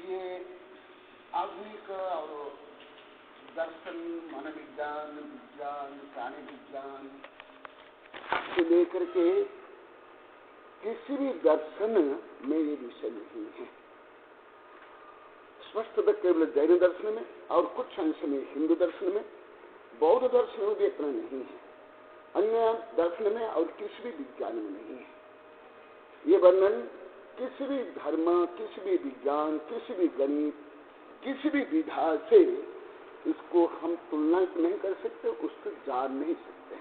ये आधुनिक और दर्शन, मनोविज्ञान, विज्ञान, प्राणी विज्ञान से लेकर के किसी भी दर्शन में ये विषय नहीं है। स्पष्ट केवल जैन दर्शन में और कुछ अंश में हिंदू दर्शन में, बौद्ध दर्शन में भी इतना नहीं है, अन्य दर्शन में और किसी भी विज्ञान में नहीं है। ये वर्णन किसी भी धर्म, किसी भी विज्ञान, किसी भी गणित, किसी भी विधा से इसको हम तुलना नहीं कर सकते, उसको जान नहीं सकते।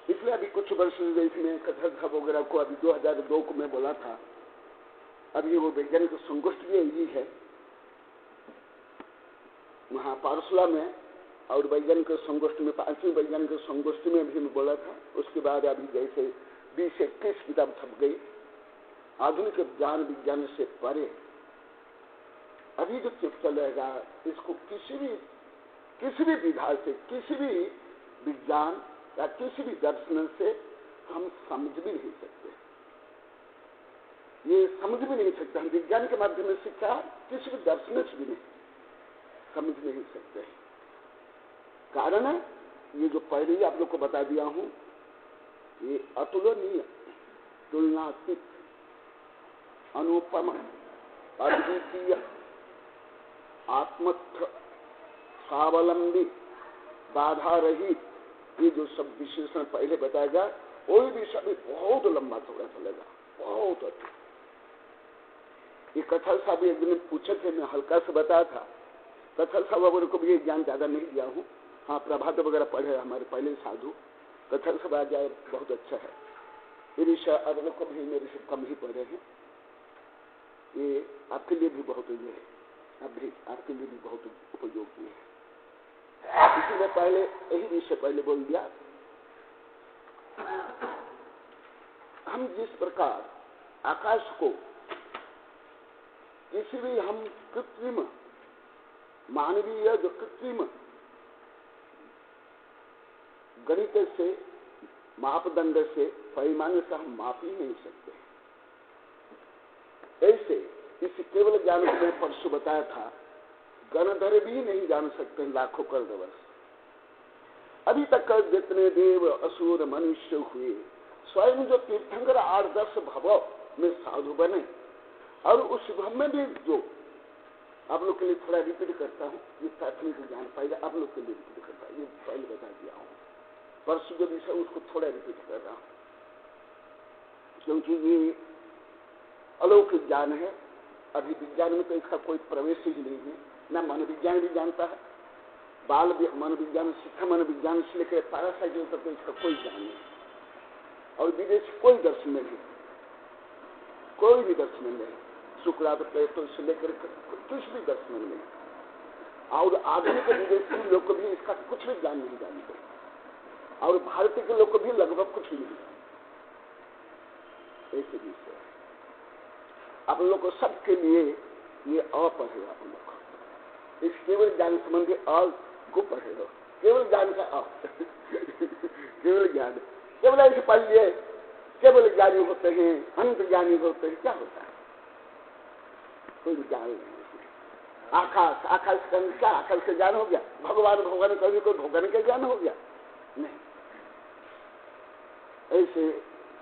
इसलिए अभी कुछ वर्ष इसमें कथा वगैरह को अभी 2002 को मैं बोला था, अभी वो वैज्ञानिक संगोष्ठी भी यही है वहां पारसुला में, और वैज्ञानिक संगोष्ठी में 5वीं वैज्ञानिक संगोष्ठी में भी मैं बोला था। उसके बाद अभी जैसे 20-21 किताब छप गई आधुनिक ज्ञान विज्ञान से परे। अभी जो चुप चलेगा इसको किसी भी विधा से, किसी भी विज्ञान या किसी भी दर्शन से हम समझ भी नहीं सकते। ये समझ भी नहीं सकते हम विज्ञान के माध्यम से, क्या किसी भी दर्शन से भी नहीं समझ नहीं सकते। कारण है ये जो पहले ही आप लोग को बता दिया हूं, ये अतुलनीय, तुलनातीत, अनुपम, अद्वितीय, आत्मस्थ, स्वावलंबी, बाधा रहित, ये जो सब विशेषण पहले बताएगा, वही विषय भी बहुत लंबा थोड़ा चलेगा, बहुत अच्छा। ये कथल साहब एक दिन पूछे थे, मैं हल्का से बताया था। कथल साहब वगैरह को भी ये ज्ञान ज्यादा नहीं दिया हूँ। हाँ, प्रभात वगैरह पढ़े हमारे पहले साधु, कथल साहब आ जाए बहुत अच्छा है। ये विषय आप लोग को भी मेरे से कम ही पढ़े हैं। ये आपके लिए भी बहुत ये है, अभी आपके लिए भी बहुत उपयोगी है। इसीलिए पहले यही विषय पहले बोल दिया। हम जिस प्रकार आकाश को किसी भी हम कृत्रिम, मानवीय जो कृत्रिम गणित से, मापदंड से, पैमाने से हम माप ही नहीं सकते। ऐसे इस केवल ज्ञान को मैं परसों बताया था, गणधर भी नहीं जान सकते लाखों करोड़ वर्ष। अभी तक जितने देव, असुर, मनुष्य हुए, स्वयं जो तीर्थंकर 8-10 भव में साधु बने, और उस भव में भी जो आप लोग के लिए थोड़ा रिपीट करता हूँ, ये प्राथमिक ज्ञान पहले आप लोग के लिए रिपीट करता हूँ, ये पहले बता दिया हूँ। परसों जो विषय उसको थोड़ा रिपीट कर रहा हूँ, क्योंकि ये अलौकिक ज्ञान है। अभी विज्ञान में तो इसका कोई प्रवेश ही नहीं है, न मनोविज्ञान भी जानता है, बाल मनोविज्ञान, शिक्षा मनोविज्ञान से लेकर पैरासाइकोलॉजी तक तो इसका कोई ज्ञान नहीं, और विदेश कोई दर्शन में नहीं, कोई भी दर्शन में नहीं, शुक्राद प्लेटो से लेकर कुछ भी दर्शन में नहीं, और आधुनिक विदेशी लोग को भी इसका कुछ भी ज्ञान नहीं जानते, और भारतीय के लोग को भी लगभग कुछ भी नहीं जानते। ऐसे विषय आप लोग को सबके लिए ये अपढ़े, आप लोग को इस केवल ज्ञान संबंधी अ को पढ़े हो, केवल ज्ञान का अ केवल ज्ञान, केवल ऐसे पढ़ लिए केवल ज्ञानी होते हैं, अनंत ज्ञानी होते हैं, क्या होता है? कोई ज्ञान नहीं। आकाश, आकाश का क्या आकाश का ज्ञान हो गया? भगवान भगवान कभी कोई भगवान का ज्ञान हो गया? नहीं। ऐसे,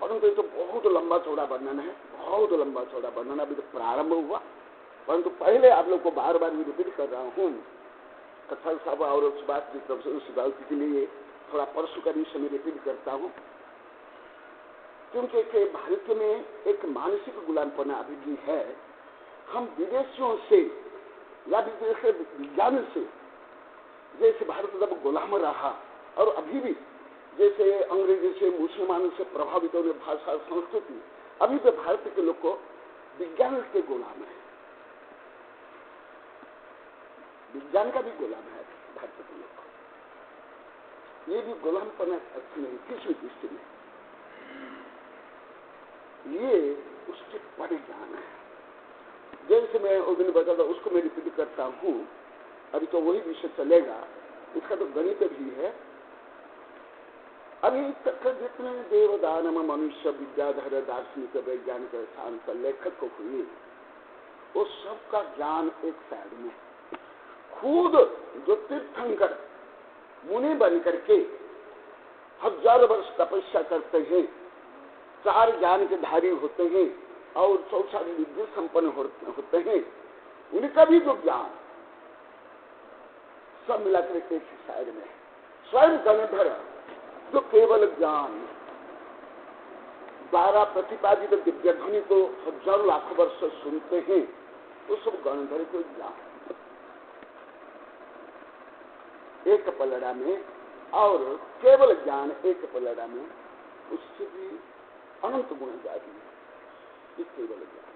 परंतु ये तो बहुत लंबा चौड़ा वर्णन है, बहुत लंबा चौड़ा वर्णन। अभी तो प्रारंभ हुआ, परंतु पहले आप लोग को बार बार रिपीट कर रहा हूँ। कथल साहब और उस बात की तरफ से उस बात के लिए थोड़ा परसों का विषय में रिपीट करता हूँ, क्योंकि भारत में एक मानसिक गुलामपना अभी भी है। हम विदेशियों से या विदेश विज्ञान से, जैसे भारत जब गुलाम रहा, और अभी भी जैसे अंग्रेजी से, मुसलमानों से प्रभावित होने भाषा संस्कृति, अभी भी भारत के लोग को विज्ञान के गुलाम है, विज्ञान का भी गुलाम है भारत के लोग को। ये भी गुलामपना अच्छी नहीं किसी भी दृष्टि में, ये उसके बड़े ज्ञान है। जैसे मैं उस दिन बताता उसको मैं रिपीट करता हूँ, अभी तो वही विषय चलेगा। इसका तो गणित भी है। अभी तक जितने देवदानम, मनुष्य, विद्याधर, दार्शनिक, वैज्ञानिक, शांत लेखक हुए, वो सबका ज्ञान एक साइड में। खुद जो तीर्थंकर मुनि बन करके हजारों वर्ष तपस्या करते हैं, 4 ज्ञान के धारी होते हैं और 64 विद्या संपन्न होते हैं, उनका भी जो ज्ञान सब मिलाकर एक ही साइड में है। स्वयं गणधर जो केवल ज्ञान 12 प्रतिपादित दिव्य ध्वनि को हजारों लाखों वर्ष सुनते हैं, तो सब गणधर को ज्ञान एक पलड़ा में, और केवल ज्ञान एक पलड़ा में, उससे भी अनंत गुण जाती है ये केवल ज्ञान।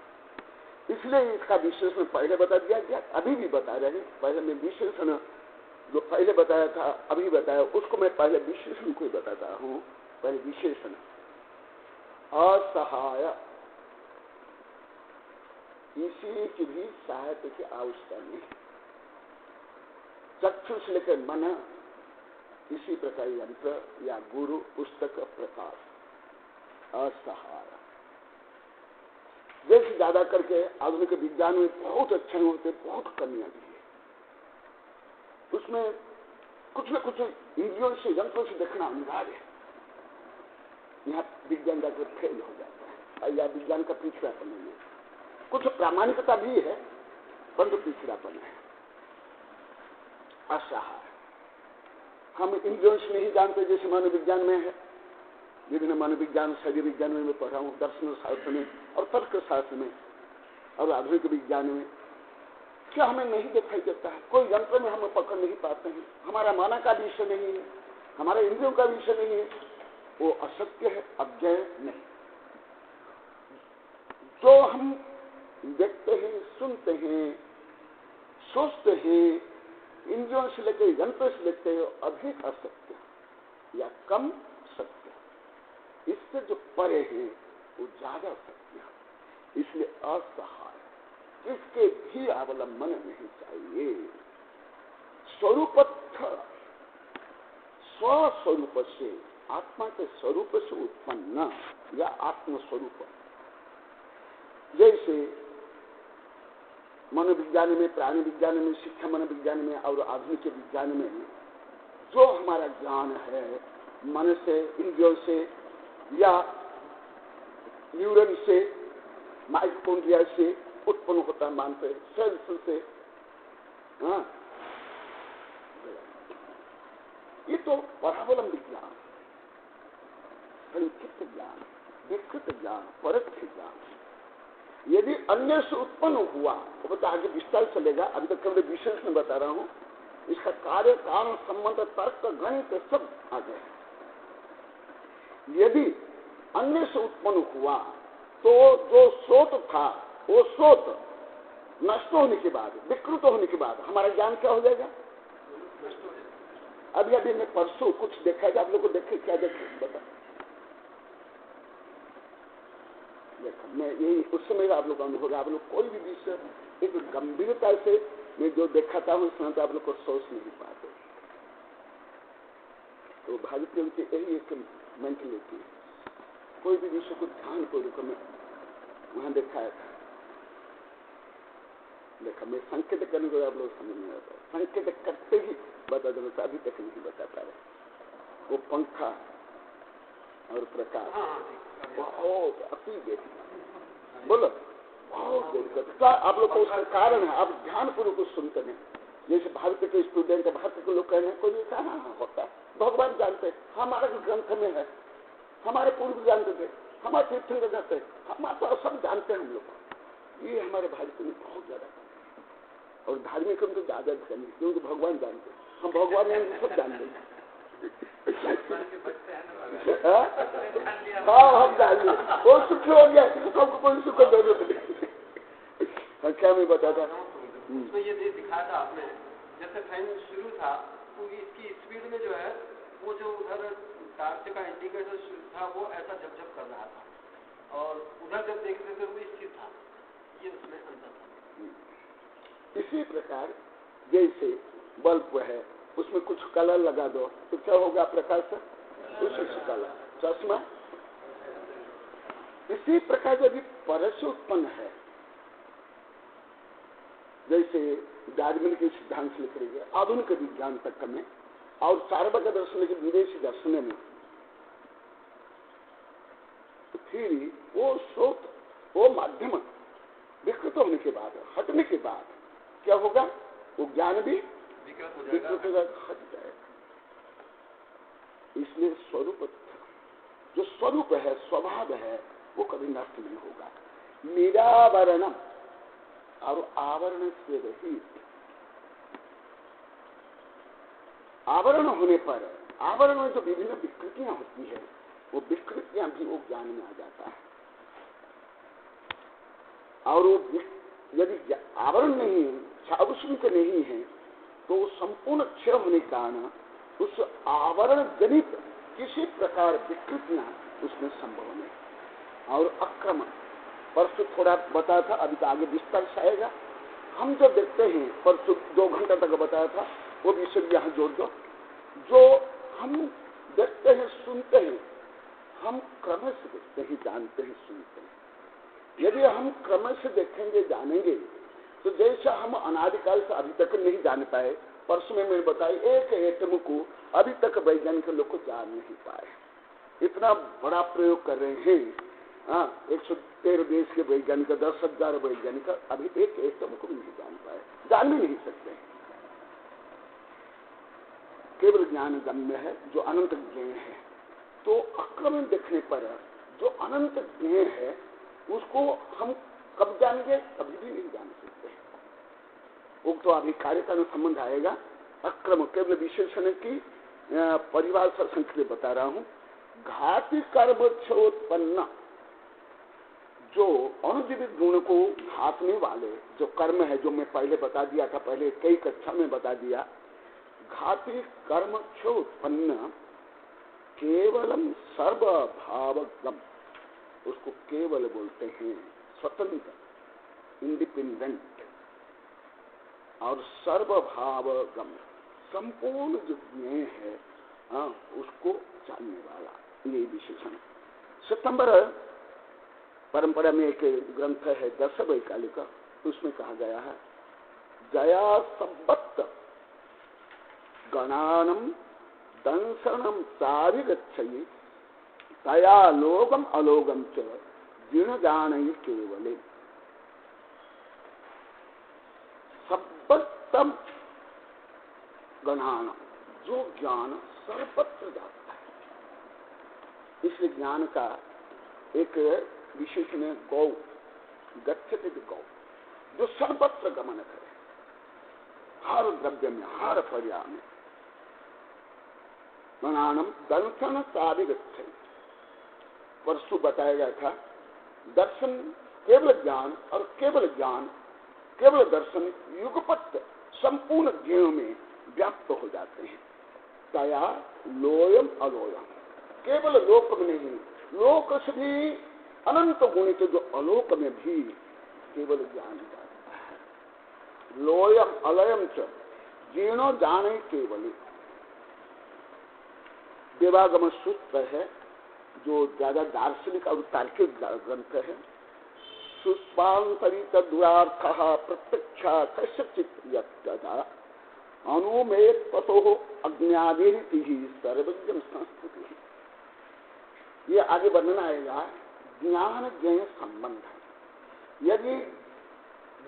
इसलिए इसका विशेषण पहले बता दिया गया, अभी भी बता रहे हैं। पहले मैं विशेषण जो पहले बताया था, अभी बताया, उसको मैं पहले विशेषण को ही बताता हूँ। पहले विशेषण असहाय, इसी की भी सहायता की आवश्यकता नहीं। चक्षु से लेकर मन, इसी प्रकार यंत्र या गुरु पुस्तक प्रकाश, असहाय। जैसे ज्यादा करके आधुनिक विज्ञान में बहुत अच्छे होते, बहुत कमियां भी है उसमें। कुछ न कुछ इंद्रियों से, यंत्रों से देखना अनिवार्य है। यहाँ विज्ञान जाकर फेल हो जाता है, या विज्ञान का पिछड़ापन नहीं है। कुछ प्रामाणिकता भी है, परंतु पिछड़ापन है, असहाय। हम इंद्रियों से नहीं जानते, जैसे मनोविज्ञान में है, विभिन्न मनोविज्ञान, शरीर विज्ञान में मैं पढ़ा हूँ, दर्शन शास्त्र में और तर्क शास्त्र में और आधुनिक विज्ञान में, क्या हमें नहीं दिखाई देता है? कोई यंत्र में हम पकड़ नहीं पाते हैं। हमारा माना का विषय नहीं है, हमारे इंद्रियों का विषय नहीं है, वो असत्य है, अज्ञेय नहीं। जो हम देखते हैं, सुनते हैं, सोचते हैं, इंद्रियों से लेकर यंत्र से लेते हैं, अधिक असत्य या कम सत्य, इससे जो परे है वो ज्यादा सत्य है। इसलिए असहाय, इसके भी अवलंबन नहीं चाहिए। स्वरूपस्थ, स्वस्वरूप से, आत्मा के स्वरूप से उत्पन्न या आत्मस्वरूप। जैसे मनोविज्ञान में, प्राणी विज्ञान में, शिक्षा मनोविज्ञान में और आधुनिक विज्ञान में जो हमारा ज्ञान है, मन से, इंद्रियों से या न्यूरन से, माइटोकॉन्ड्रिया से उत्पन्न होता मानते, सेल्स से, हाँ, ये तो परावलंबी ज्ञान, संक्षिप्त ज्ञान, विकृत ज्ञान, परोक्ष ज्ञान। यदि अन्य से उत्पन्न हुआ तो बता आगे विस्तार चलेगा। अभी तक केवल विशेष में बता रहा हूँ। इसका कार्य, कारण, संबंध, तर्क, गणित सब आ गए। यदि अन्य से उत्पन्न हुआ तो जो स्रोत था, वो स्रोत नष्ट होने के बाद, विकृत होने के बाद हमारा ज्ञान क्या हो जाएगा? अभी अभी मैं परसों कुछ देखा था, आप लोग को देखे, क्या देखे बता? देखा मैं यही उस समय आप लोग का अनुभव, आप लोग कोई भी विषय एक गंभीरता से मैं जो देखाता हूँ, इसमें तो आप लोग को सोच नहीं पाते। तो भारतीयों की यही एक मेंटलिटी है, कोई भी विषय को ध्यान पूर्वक में वहां दिखाया था। देखा मैं संकेत करने को आप लोग समझ नहीं आता, संकेत करते ही बता देना, तो अभी तक नहीं बता पा रहे। वो पंखा और प्रकाश बहुत अति देती, बोलो बहुत देती। क्या आप लोग को उसका कारण है? आप ध्यान पूर्वक सुनते हैं। जैसे भारत के स्टूडेंट, भारत के लोग कहने कोई कहा होता है, भगवान जानते, हमारे ग्रंथ में है, हमारे पूर्व जानते थे, हमारे तीर्थंकर जानते, हम तो सब जानते हैं हम लोग। ये हमारे भारत में बहुत ज्यादा, और धार्मिक हम तो ज्यादा नहीं, क्योंकि भगवान जानते, हम भगवान सब जानते हैं। हाँ हम जान लिए, वो सुख हो गया, हमको कोई सुख जरूरत नहीं। क्या मैं बताता उसमें ये दिखाया था आपने, जैसे ट्रेन शुरू था तो इसकी स्पीड में जो है वो जो उधर टार्च का इंडिकेटर था वो ऐसा झपझप कर रहा था, और उधर जब देखते थे वो स्थिर था। ये उसमें अंतर था। इसी प्रकार जैसे बल्ब है, उसमें कुछ कलर लगा दो तो क्या होगा? प्रकाश से उसी से कलर। चश्मा इसी प्रकार यदि परस उत्पन्न है जैसे दार्शनिक के सिद्धांत से लेकर गए आधुनिक विज्ञान तक में और चार्वाक दर्शन के विदेशी दर्शन में, तो फिर वो स्रोत, वो माध्यम विकृत होने के बाद, हटने के बाद क्या होगा? वो ज्ञान भी विकृत हो जाएगा, हट जाएगा। इसलिए स्वरूप, जो स्वरूप है, स्वभाव है, वो कभी नष्ट नहीं होगा। निरावरणम, और आवरण से रहित। आवरण होने पर, आवरण में जो विभिन्न विकृतियां होती है, वो विकृतियां भी वो ज्ञान में आ जाता है। और वो यदि आवरण नहीं है, छावस्मित नहीं है, तो संपूर्ण क्षय होने के कारण उस आवरण जनित किसी प्रकार विकृतियां उसमें संभव नहीं। और अक्रमण परसों थोड़ा बताया था, अभी तो आगे विस्तार से आएगा। हम जो देखते हैं, परसों 2 घंटा तक बताया था, वो विषय यहाँ जोड़ दो। जो हम देखते हैं, सुनते हैं, हम क्रम से देखते हैं, जानते हैं, सुनते हैं। यदि हम क्रम से देखेंगे, जानेंगे, तो जैसा हम अनादिकाल से अभी तक नहीं जान पाए, परसों में मैंने बताया, एक एटम को अभी तक वैज्ञानिक लोग को जान नहीं पाए। इतना बड़ा प्रयोग कर रहे हैं, 113 देश के वैज्ञानिक, 10,000 वैज्ञानिक अभी एक एटम को भी नहीं जान पाए, जान भी नहीं सकते। केवल ज्ञान गम्य है, जो अनंत ज्ञेय है। तो अक्रमण देखने पर जो अनंत ज्ञेय है, उसको हम कब जानेंगे? कभी भी नहीं जान सकते। वो तो अभी कार्य का संबंध आएगा। अक्रम केवल विशेषण की परिवार से संक्षेप बता रहा हूं। घाती कर्मोत्पन्न, जो अनुजीवित गुण को घातने वाले जो कर्म है, जो मैं पहले बता दिया था, पहले कई कक्षा में बता दिया। घाती कर्म उत्पन्न केवलम सर्वभावगम, उसको केवल बोलते हैं, स्वतंत्र, इंडिपेंडेंट, और सर्वभावगम, संपूर्ण जो ज्ञेय है, उसको जानने वाला, ये विशेषण। सितंबर परंपरा में एक ग्रंथ है 10 वैकालिका, उसमें कहा गया है, जया संबत्त गणानम दंसनम चाभिगच्छति तया लोगम अलोगम च जिण जानयि केवले। सर्वोत्तम गणानम, जो ज्ञान सर्वत्र जाता है। इसलिए ज्ञान का एक विशेषण है गौ, गच्छति गौ, जो सर्वत्र गमन करे, हर द्रव्य में, हर पर्याय में। गणानम दर्शन चाभिगच्छति, परसों बताया गया था, दर्शन केवल ज्ञान और केवल ज्ञान, केवल दर्शन युगपत संपूर्ण ज्ञेय में व्याप्त हो जाते हैं। तया लोयम अलोयम, केवल लोक में नहीं, लोक से भी अनंत गुणित जो अलोक में भी केवल ज्ञान जाता है। लोयम अलयम च जीर्णो जाने केवल। देवागम सूत्र है, जो ज्यादा दार्शनिक और तार्किक ग्रंथ है। सुस्वांतरित दुरार्थ प्रत्यक्षा कस्यचित् यदा अनुमेत ततो अज्ञादेति सर्वज्ञ संस्कृति। ये आगे वर्णन आएगा। ज्ञान ज्ञेय संबंध, यदि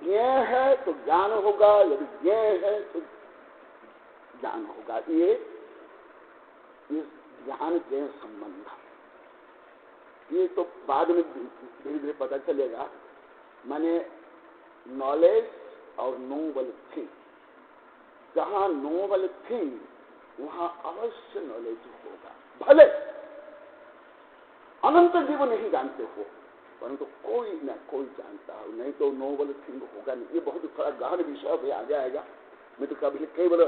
ज्ञेय है तो ज्ञान होगा, यदि ज्ञेय है तो ज्ञान होगा। ये ज्ञान ज्ञेय संबंध, ये तो बाद में धीरे धीरे पता चलेगा। माने नॉलेज और नोबल थिंग, जहां नोबल थिंग वहां अवश्य नॉलेज होगा। भले अनंत जीव नहीं जानते हो, परंतु कोई ना कोई जानता हो, नहीं तो नोबल थिंग होगा नहीं। ये बहुत थोड़ा गहन विषय भी आगे आएगा। मैं तो कभी केवल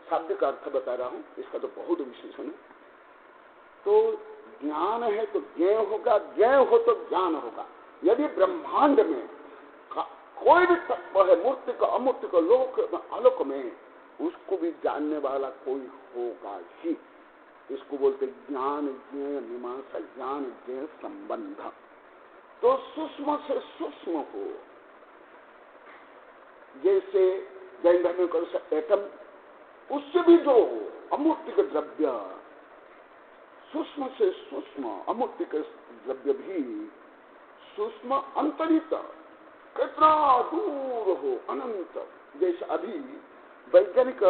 शब्द का अर्थ बता रहा हूं, इसका तो बहुत विशेषण है। तो ज्ञान है तो ज्ञेय होगा, ज्ञेय हो तो ज्ञान होगा। यदि ब्रह्मांड में कोई भी तत्व है, मूर्ति का अमूर्ति का, लोक आलोक में, उसको भी जानने वाला कोई होगा ही। इसको बोलते ज्ञान ज्ञेय मीमांसा, ज्ञान ज्ञेय संबंध। तो सूक्ष्म से सूक्ष्म हो, जैसे जैन धर्म में एटम, उससे भी जो अमूर्तिक द्रव्य, सूक्ष्म से सूक्ष्म अमूर्तिक द्रव्य भी सूक्ष्म अंतरित कितना दूर हो, अनंत। जैसे अभी वैज्ञानिक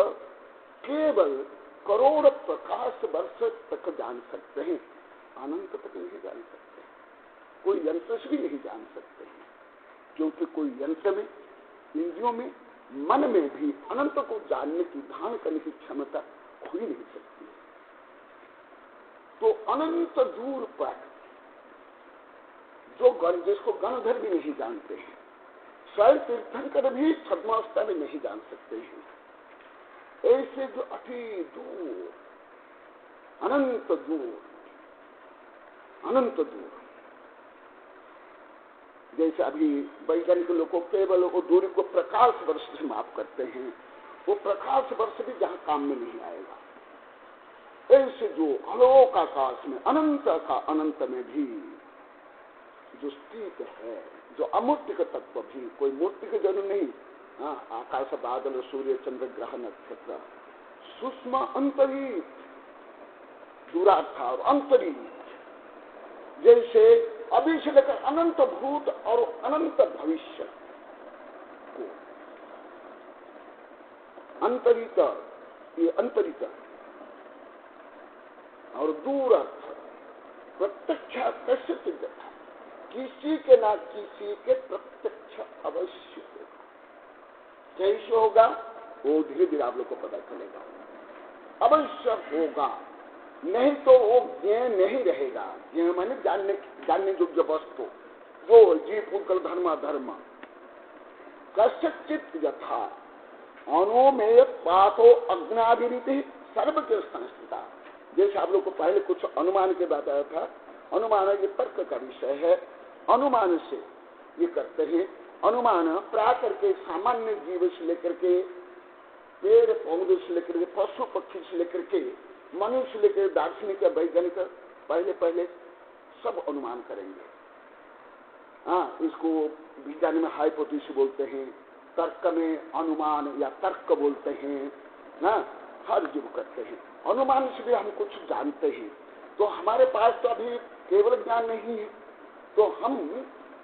केवल करोड़ प्रकाश वर्ष तक जान सकते हैं, अनंत तक नहीं जान सकते, कोई यंत्र से भी नहीं जान सकते हैं, क्योंकि कोई यंत्र में, इंद्रियों में, मन में भी अनंत को जानने की, ध्यान करने की क्षमता हो ही नहीं सकती। तो अनंत दूर पर जो गण, जिसको गणधर भी नहीं जानते हैं, स्वयं तीर्थंकर भी छद्मावस्था में नहीं जान सकते हैं, ऐसे जो अति दूर, अनंत दूर, अनंत दूर, जैसे अभी वैज्ञानिक लोग को केवल वो दूरी को प्रकाश वर्ष से माप करते हैं, वो प्रकाश वर्ष भी जहां काम में नहीं आएगा। ऐसे जो अलोक आकाश में, अनंत का अनंत में भी जो स्थित है, जो अमूर्तिक तत्व भी, कोई मूर्ति की जरूर नहीं। हाँ, आकाश, बादल, सूर्य, चंद्र, ग्रह, नक्षत्र, सूक्ष्म अंतरिक्ष, दूरार्थ और अंतरिक्ष, जैसे अभी से लेकर अनंत भूत और अनंत भविष्य को अंतरित, ये अंतरित और दूरर्थ प्रत्यक्ष कैसे सिद्ध था, किसी के ना किसी के प्रत्यक्ष अवश्य होगा। कैसे होगा वो धीरे धीरे आप लोग को पता चलेगा, अवश्य होगा, नहीं तो वो ज्ञ नहीं रहेगा। ज्ञ माने जानने योग्य वस्तु, वो जीव पुत्र धर्म धर्म कश्चित यथा अनुमेय पातो अज्ञाभिरीति सर्वज्ञ संस्थिता। जैसे आप लोग को पहले कुछ अनुमान के बताया था, अनुमान ये तर्क का विषय है, अनुमान से ये करते हैं। अनुमान प्राकर के सामान्य जीव से लेकर के, पेड़ पौधे से लेकर के, पशु पक्षी से लेकर के, मनुष्य लेकर दार्शनिक या वैज्ञानिक पहले पहले सब अनुमान करेंगे। हाँ, इसको विज्ञान में हाइपोथेसिस बोलते हैं, तर्क में अनुमान या तर्क बोलते हैं ना, हर जीव करते हैं। अनुमान से भी हम कुछ जानते हैं, तो हमारे पास तो अभी केवल ज्ञान नहीं है, तो हम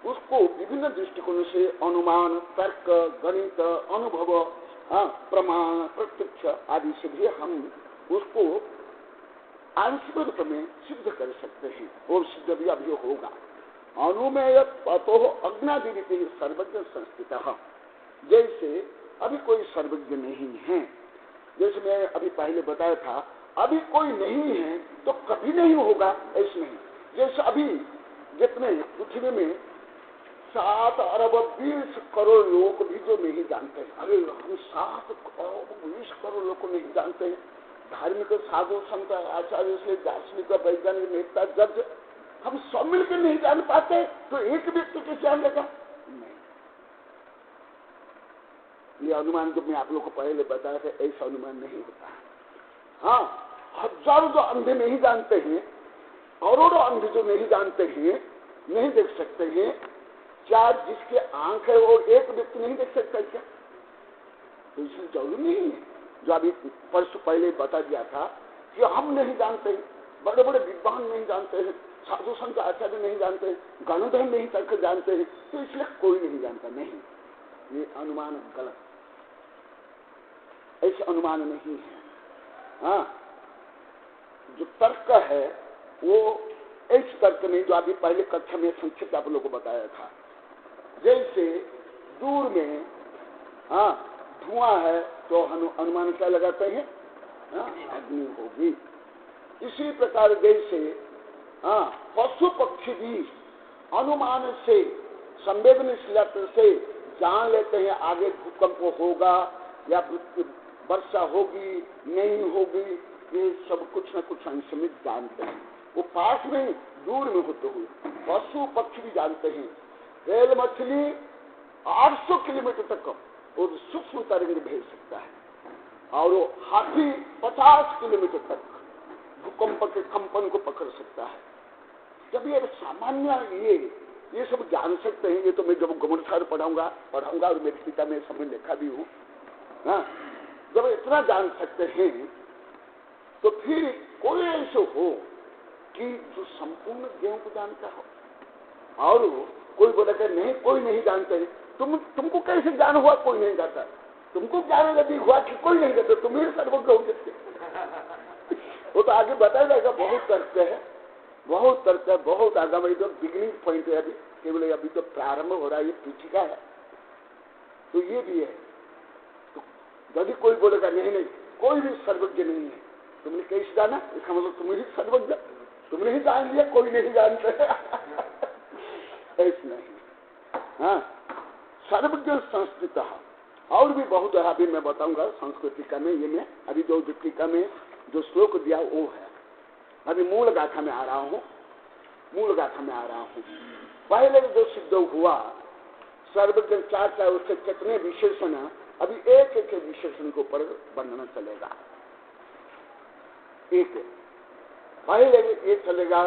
उसको विभिन्न दृष्टिकोणों से अनुमान, तर्क, गणित, अनुभव, प्रमाण, प्रत्यक्ष आदि से भी हम उसको आंशिक रूप में सिद्ध कर सकते हैं, और सिद्ध भी अभी होगा। अनुमेय पतो अज्ञाधिरीति सर्वज्ञ संस्थितः। जैसे अभी कोई सर्वज्ञ नहीं है, जैसे मैं अभी पहले बताया था, अभी कोई नहीं है तो कभी नहीं होगा, ऐसे नहीं। जैसे अभी जितने पृथ्वी में 7 अरब 20 करोड़ लोग भी जो नहीं जानते हैं, अरे हम 7 अरब 20 करोड़ लोग को नहीं जानते हैं, धार्मिक साधु संत आचार्य से दार्शनिक वैज्ञानिक नेता जज हम सब मिलकर नहीं जान पाते, तो एक व्यक्ति कैसे जान लेगा? नहीं। ये अनुमान जो मैं आप लोग को पहले बताया था, ऐसा अनुमान नहीं होता है। हाँ, हजारों जो अंधे नहीं जानते हैं, करोड़ों अंधे जो नहीं जानते हैं, नहीं देख सकते हैं, क्या जिसके आंख है वो एक व्यक्ति नहीं देख सकता क्या? तो इसलिए जरूरी नहीं है। जो अभी परसों पहले बता दिया था कि हम नहीं जानते, बड़े बड़े विद्वान नहीं जानते हैं, साधु संत आचार्य नहीं जानते, गणधर नहीं तर्क जानते हैं, तो इसलिए कोई नहीं जानता। नहीं, ये अनुमान गलत, ऐसे अनुमान नहीं है। हाँ, जो तर्क है वो ऐसे तर्क नहीं जो अभी पहले कक्षा में संक्षिप्त आप लोगों को बताया था। जैसे दूर में धुआं है तो हम अनुमान क्या लगाते हैं? अग्नि होगी। इसी प्रकार जैसे पशु पक्षी भी अनुमान से, संवेदनशीलता से जान लेते हैं आगे भूकंप होगा या वर्षा होगी नहीं होगी, ये सब कुछ न कुछ अंश में जानते हैं। वो पास में दूर में होते हुए पशु पक्षी भी जानते हैं। रेल मछली 800 किलोमीटर तक और सूक्ष्म तरंग भेज सकता है, और वो हाथी 50 किलोमीटर तक भूकंप के कंपन को पकड़ सकता है। जब ये सामान्य ये सब जान सकते हैं। ये तो मैं जब गुमरसार पढ़ाऊंगा और मेरे पिता में सब में लिखा भी हूँ। हाँ, जब इतना जान सकते हैं तो फिर कोई ऐसे हो कि जो संपूर्ण ज्ञान को जानता हो। और कोई बोला कि नहीं, कोई नहीं जानते। तुमको कैसे ज्ञान हुआ? कोई नहीं जानता। तुमको ज्ञान यदि हुआ कि कोई नहीं जानता, तुम ही सर्वज्ञ हो सकते। वो तो आगे बताया जाएगा। बहुत तर्क है, बहुत तर्क है, बहुत आगे। वही तो बिगिनिंग पॉइंट है, अभी केवल अभी तो प्रारंभ हो रहा है, ये पीछिका है। तो ये भी है। तो यदि कोई बोलेगा नहीं, कोई भी सर्वज्ञ नहीं है, तुमने कैसे जाना? इसका मतलब तुम ही सर्वज्ञ, तुमने ही जान लिया, कोई नहीं जानते। ऐसा नहीं। हाँ, सर्वज्ञ संस्कृत और भी बहुत है। अभी मैं बताऊंगा संस्कृत टीका में। ये मैं अभी जो टीका में जो श्लोक दिया वो है। अभी मूल गाथा में आ रहा हूँ। पहले जो सिद्ध हुआ सर्वज्ञ चार उसके कितने विशेषण, अभी एक एक विशेषण के ऊपर वर्णन चलेगा। एक पहले ये चलेगा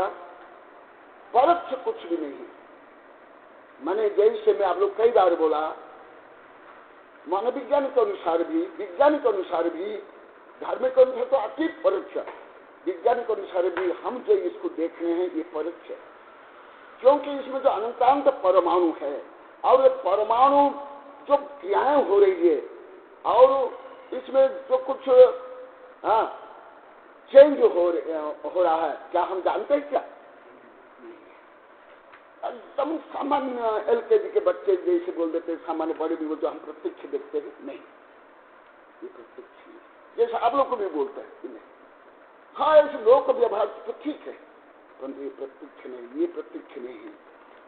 परोक्ष कुछ भी नहीं। मैंने जैसे मैं आप लोग कई बार बोला, मनोविज्ञान के अनुसार भी, विज्ञान के अनुसार भी, धार्मिक के अनुसार तो अतीत परोक्ष, विज्ञान के अनुसार भी हम जो इसको देख रहे हैं ये परोक्ष है। क्योंकि इसमें जो अनंतांत परमाणु है और ये परमाणु जो क्रियाएं हो रही है और इसमें जो कुछ चेंज हो रहा है, क्या हम जानते हैं? क्या एकदम सामान्य एलकेजी के बच्चे जैसे बोल देते हैं, सामान्य बड़े भी जो हम प्रत्यक्ष देखते हैं, नहीं, ये प्रत्यक्ष नहीं। जैसे आप लोग को भी बोलते हैं नहीं। हाँ, ऐसे लोग को व्यवहार तो ठीक है, परंतु ये प्रत्यक्ष नहीं, ये प्रत्यक्ष नहीं है।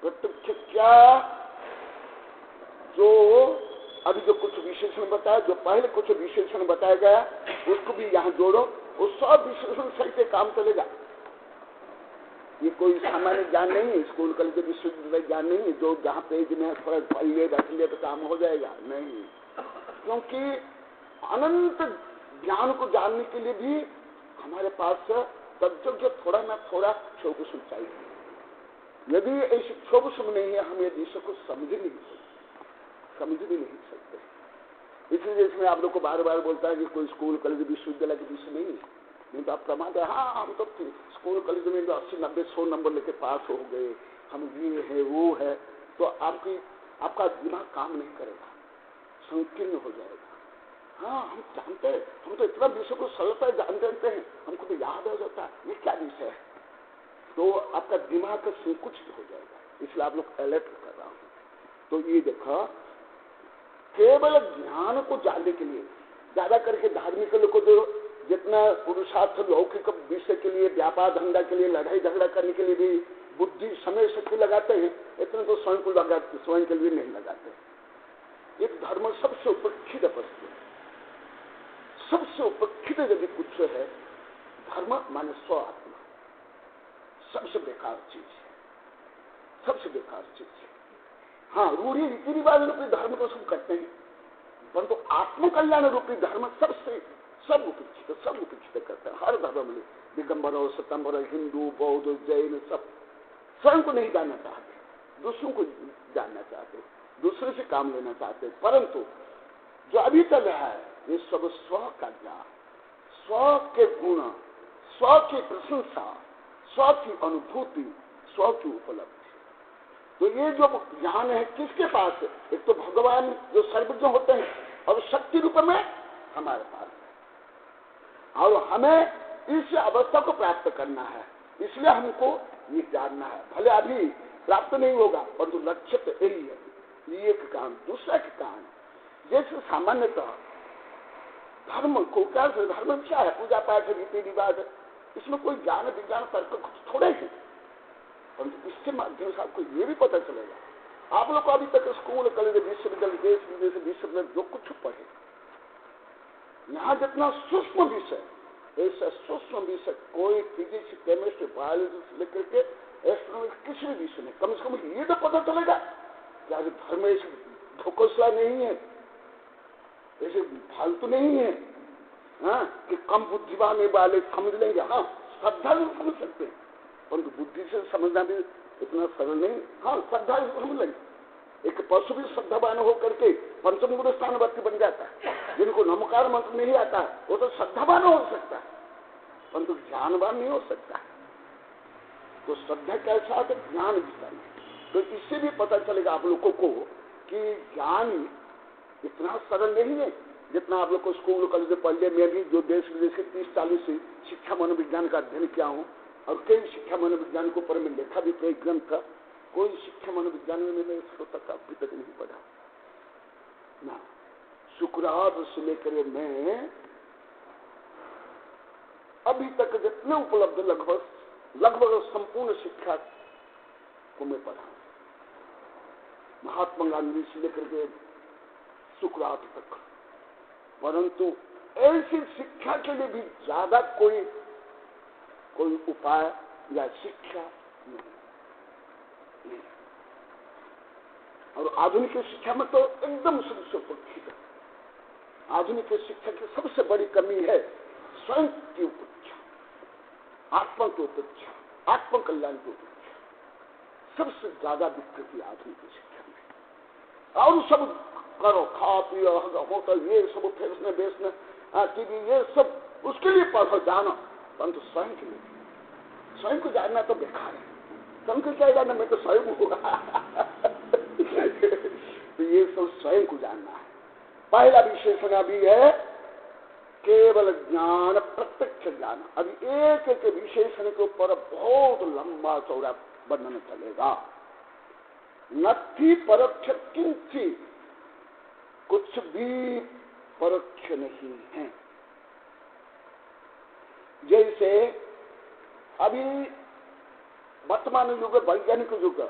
प्रत्यक्ष क्या? जो अभी जो कुछ विशेषण बताया, जो पहले कुछ विशेषण बताया गया, उसको भी यहाँ जोड़ो, वो सब विशेषण सही से काम चलेगा। ये कोई सामान्य ज्ञान नहीं है, स्कूल कॉलेज विश्वविद्यालय ज्ञान नहीं है जो जहाँ पेज में थोड़ा पढ़ ले रख ले तो काम हो जाएगा। नहीं, क्योंकि अनंत ज्ञान को जानने के लिए भी हमारे पास तत्व थोड़ा ना थोड़ा क्षोभ सुन चाहिए। यदि ऐसे क्षोभ सुन नहीं है, हम यदि इसको समझ भी नहीं सकते। इसलिए इसमें आप लोग को बार बार बोलता है कि कोई स्कूल कॉलेज विश्वविद्यालय के विषय नहीं है, नहीं तो आप प्रमाण है। हाँ, हम तो स्कूल कॉलेज में 80-90-100 नंबर लेके पास हो गए, हम ये है वो है, तो आपका दिमाग काम नहीं करेगा, संकीर्ण हो जाएगा। हाँ, हम जानते हैं, हम तो इतना विषय को सरलता जान देते हैं, हमको तो याद हो जाता है ये क्या विषय है, तो आपका दिमाग संकुचित हो जाएगा। इसलिए आप लोग अलर्ट कर रहा हूँ। तो ये देखो, केवल ज्ञान को जानने के लिए ज्यादा करके धार्मिक लोग को जो जितना पुरुषार्थ लौकिक विषय के लिए, व्यापार धंधा के लिए, लड़ाई झगड़ा करने के लिए भी बुद्धि समय शक्ति लगाते हैं, इतना तो स्वयं के लिए नहीं लगाते। एक धर्म सबसे उपेक्षित वस्तु, सबसे उपेक्षित यदि कुछ है धर्म माने स्व आत्मा, सबसे बेकार चीज है, सबसे बेकार चीज है। हाँ, रूढ़ी रीति रिवाज रूपी धर्म तो सब करते हैं, परंतु आत्मकल्याण रूपी धर्म सब उपेक्षित करते हैं। हर धर्म में दिगंबर और सतंबर, हिंदू, बौद्ध, जैन, सब स्वयं को नहीं जानना चाहते, दूसरों को जानना चाहते, दूसरे से काम लेना चाहते। परंतु जो अभी चल रहा है ये सब स्व का ज्ञान, स्व के गुण, स्व की प्रशंसा, स्व की अनुभूति, स्व की उपलब्धि। तो ये जो ज्ञान है किसके पास है? एक तो भगवान जो सर्वज्ञ होते हैं और शक्ति रूप में हमारे पास है, और हमें इस अवस्था को प्राप्त करना है। इसलिए हमको ये जानना है। भले अभी प्राप्त नहीं होगा, परंतु लक्ष्य तो यही है। एक काम, दूसरा के काम। जैसे सामान्यतः धर्म को क्या, धर्म क्या है? पूजा पाठ, रीति रिवाज, इसमें कोई ज्ञान विज्ञान तर्क कुछ थोड़े ही, परंतु इसके माध्यम से आपको ये भी पता चलेगा। आप लोग को अभी तक स्कूल कॉलेज विश्वविद्यालय देश विदेश विश्वविद्यालय जो कुछ पढ़े, यहाँ जितना सूक्ष्म विषय, ऐसा सूक्ष्म विषय कोई फिजिक्स, केमिस्ट्री, बायोलॉजी से लेकर के एस्ट्रोनॉमी किसी भी विषय में कम से कम ये तो पता चलेगा कि आज धर्म ऐसे धोखोसला नहीं है, ऐसे फालतू नहीं है। हाँ, कि कम बुद्धिमान वाले समझ लेंगे। हाँ, श्रद्धा भी समझ सकते हैं, परंतु बुद्धि से समझना भी इतना सरल नहीं। हाँ, श्रद्धा समझ लेंगे, एक पशु भी श्रद्धावान होकर के पंचम गुरु स्थानवर्ती बन जाता है। जिनको नमकार मंत्र नहीं आता वो तो श्रद्धावान हो सकता है, परंतु ज्ञानवान नहीं हो सकता। तो श्रद्धा कैसा है? ज्ञान विषय में। तो इससे भी पता चलेगा आप लोगों को कि ज्ञान इतना सरल नहीं है जितना आप लोग को स्कूल कॉलेज में पढ़ लिया। मैं भी जो देश विदेश के 30-40 से शिक्षा मनोविज्ञान का अध्ययन किया हूँ और कई शिक्षा मनोविज्ञान को पर में लिखा भी कई ग्रंथ का, कोई शिक्षा मनोविज्ञान में मैंने इसको तक अभी तक नहीं पढ़ा ना। शुक्राद से लेकर मैं अभी तक जितने उपलब्ध लगभग संपूर्ण शिक्षा को मैं पढ़ा, महात्मा गांधी से लेकर के सुकरात तक। परंतु ऐसी शिक्षा के लिए भी ज्यादा कोई उपाय या शिक्षा नहीं। और आधुनिक शिक्षा में तो एकदम सुरक्षित। आधुनिक शिक्षा की सबसे बड़ी कमी है स्वयं की उपेक्षा, आत्मा की उपेक्षा, आत्म कल्याण की उपेक्षा। सबसे ज्यादा विकृति आधुनिक शिक्षा में। और सब करो, खा पियो, होटल, ये सब फैसने बेचने, टीवी, ये सब उसके लिए पढ़ो जानो, परंतु स्वयं के लिए, स्वयं को जानना तो बेकार है। स्वयं को क्या जानना, मैं तो स्वयं होगा। तो ये सब स्वयं को जानना है। पहला विशेषण अभी है केवल ज्ञान, प्रत्यक्ष ज्ञान। अभी एक एक विशेषण के ऊपर बहुत लंबा चौड़ा वर्णन चलेगा। नथी परोक्ष किंची, कुछ भी परोक्ष नहीं है। जैसे अभी वर्तमान युग, वैज्ञानिक युग,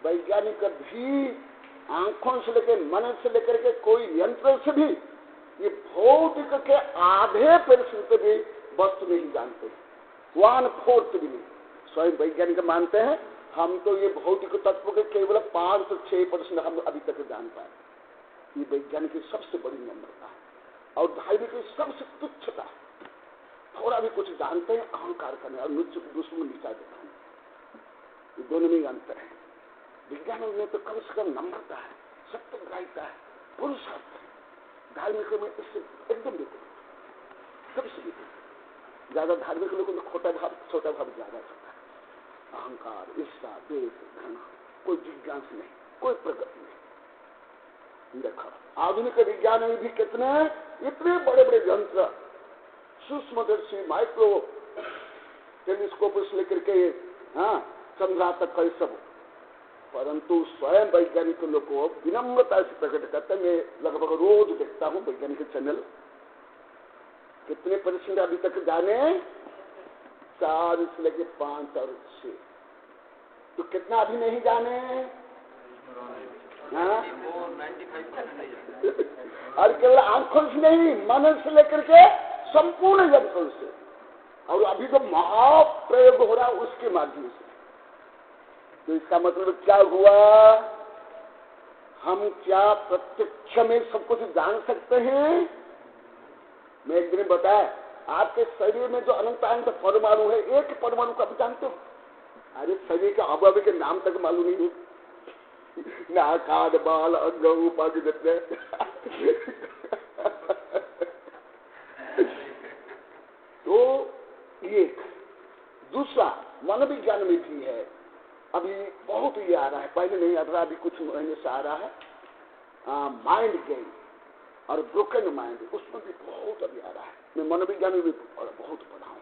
वैज्ञानिक भी आंखों से लेकर, मन से लेकर के, कोई यंत्र से भी ये भौतिक के आधे % भी वस्तु नहीं जानते, 1/4 भी नहीं। स्वयं वैज्ञानिक मानते हैं हम तो ये भौतिक तत्व के केवल 5 से 6% हम अभी तक जान पाए। ये वैज्ञानिक की सबसे बड़ी नम्रता है। और धार्मिक की सबसे तुच्छता। थोड़ा भी कुछ जानते हैं अहंकार करने और दूसरों में नीचा दिखाने, ये दोनों में अंतर है। विज्ञान में तो कम से कम नम्रता है, सत्यग्राहिता है, पुरुषार्थ है। धार्मिक में इससे एकदम विपरीत, सबसे विपरीत। ज्यादा धार्मिक लोगों में छोटा भाव ज्यादा चलता है। अहंकार, ईर्ष्या, द्वेष, घृणा, कोई जिज्ञासा नहीं, कोई प्रगति नहीं। देखो आधुनिक विज्ञान में भी कितने इतने बड़े बड़े यंत्र, सूक्ष्मदर्शी, माइक्रो टेलीस्कोप से लेकर के चंद्रा तक कई सब, परंतु स्वयं वैज्ञानिक लोग को विनम्रता से प्रकट करते हैं। मैं लगभग रोज देखता हूँ वैज्ञानिक चैनल। कितने % अभी तक जाने? 4 से लेकर 5 और 6। तो कितना अभी नहीं जाने? और केवल आंखों से नहीं, मन से लेकर के संपूर्ण यंत्रों से। और अभी तो महाप्रयोग हो रहा है उसके माध्यम से। तो इसका मतलब क्या हुआ? हम क्या प्रत्यक्ष में सब कुछ जान सकते हैं? मैं एक दिन बताया, आपके शरीर में जो अनंत परमाणु है, एक परमाणु का भी जानते हो? अरे शरीर के अवयव के नाम तक मालूम नहीं है। नाकाद, बाल, अंग, उपाधि जितने। तो एक दूसरा मनोविज्ञान में भी है। अभी बहुत ये आ रहा है, पहले नहीं आ रहा, अभी कुछ महीने से आ रहा है। माइंड गेम और ब्रोकन माइंड, उसमें भी बहुत अभी आ रहा है। मैं मनोविज्ञान में भी बहुत पढ़ा हूँ।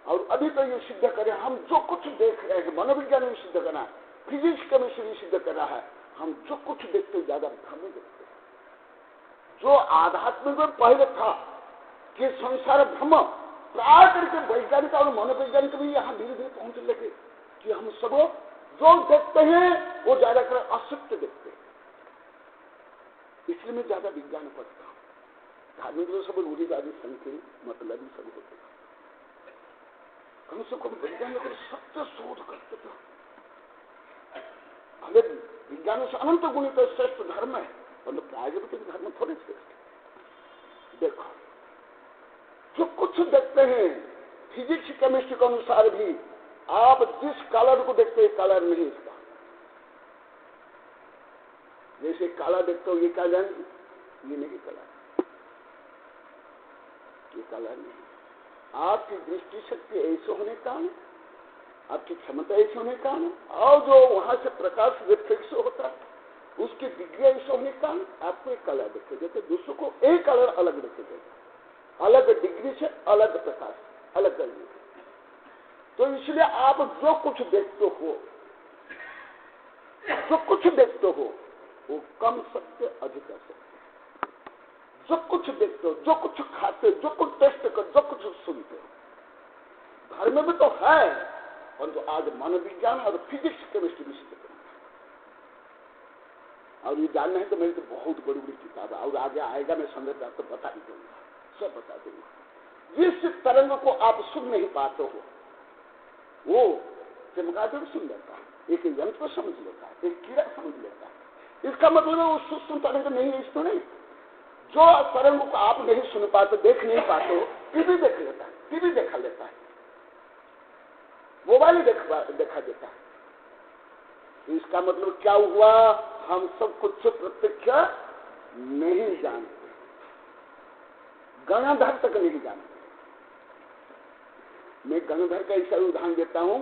और अभी तो ये सिद्ध करें, हम जो कुछ देख रहे हैं, मनोविज्ञान में सिद्ध करना है, फिजिक्स केमिस्ट्री भी सिद्ध कर रहा है, हम जो कुछ देखते ज्यादा भ्रम देखते हैं। जो आध्यात्मिक में पहले था कि संसार भ्रम, प्राय करके वैज्ञानिक और मनोवैज्ञानिक भी यहाँ धीरे धीरे पहुंचने लगे कि हम सब जो देखते हैं वो ज्यादातर असत्य देखते हैं। इसलिए मैं ज्यादा विज्ञान पढ़ता हूँ। धार्मिक तो सब रूढ़िवादी संख्य मतलब ही सब होते, कम से कम वैज्ञानिक सत्य शोध करते थे। हमें विज्ञान से अनंत गुणित श्रेष्ठ धर्म है, परंतु प्रायोगिक धर्म थोड़े श्रेष्ठ। देखो जो कुछ देखते हैं फिजिक्स केमिस्ट्री के अनुसार भी, आप जिस कलर को देखते हैं कलर नहीं इसका, काला देखते हो, ये क्या जान, ये नहीं काला, ये काला नहीं। आपकी दृष्टि शक्ति ऐसे होने का है, आपकी क्षमता ऐसे होने का है, और जो वहां से प्रकाश रिफ्लेक्स होता है उसकी डिग्री ऐसे होने का आपको एक कलर दिखे देते, दूसरों को एक कलर अलग दिखे देते, अलग डिग्री से अलग प्रकाश, अलग करने। तो इसलिए आप जो कुछ देखते हो, जो कुछ देखते हो वो कम सत्य अधिक असत्य। जो कुछ देखते हो, जो कुछ खाते हो, जो कुछ टेस्ट करो, जो कुछ सुनते हो, घर में भी तो है, परंतु आज मनोविज्ञान और फिजिक्स केमिस्ट्री भी सिद्ध करना है। और ये जानना है तो मेरी तो बहुत बड़ी बड़ी किताब है, और आगे आएगा मैं संदर्भ आपको बता ही दूंगा, सब बता दूंगा। जिस तरंग को आप सुन नहीं पाते हो वो चमगादड़ सुन लेता है, एक यंत्र समझ लेता है, एक कीड़ा समझ लेता है। इसका मतलब है वो सूक्ष्म तरंग नहीं है, इसको नहीं। जो तरंग को आप नहीं सुन पाते, देख नहीं पाते हो, टीवी देख लेता है, टीवी देखा लेता है, मोबाइल देखा देता है। इसका मतलब क्या हुआ, हम सब कुछ प्रत्यक्ष नहीं जानते, गणाधर तक नहीं जानते। मैं गणधर का ऐसा उदाहरण देता हूं,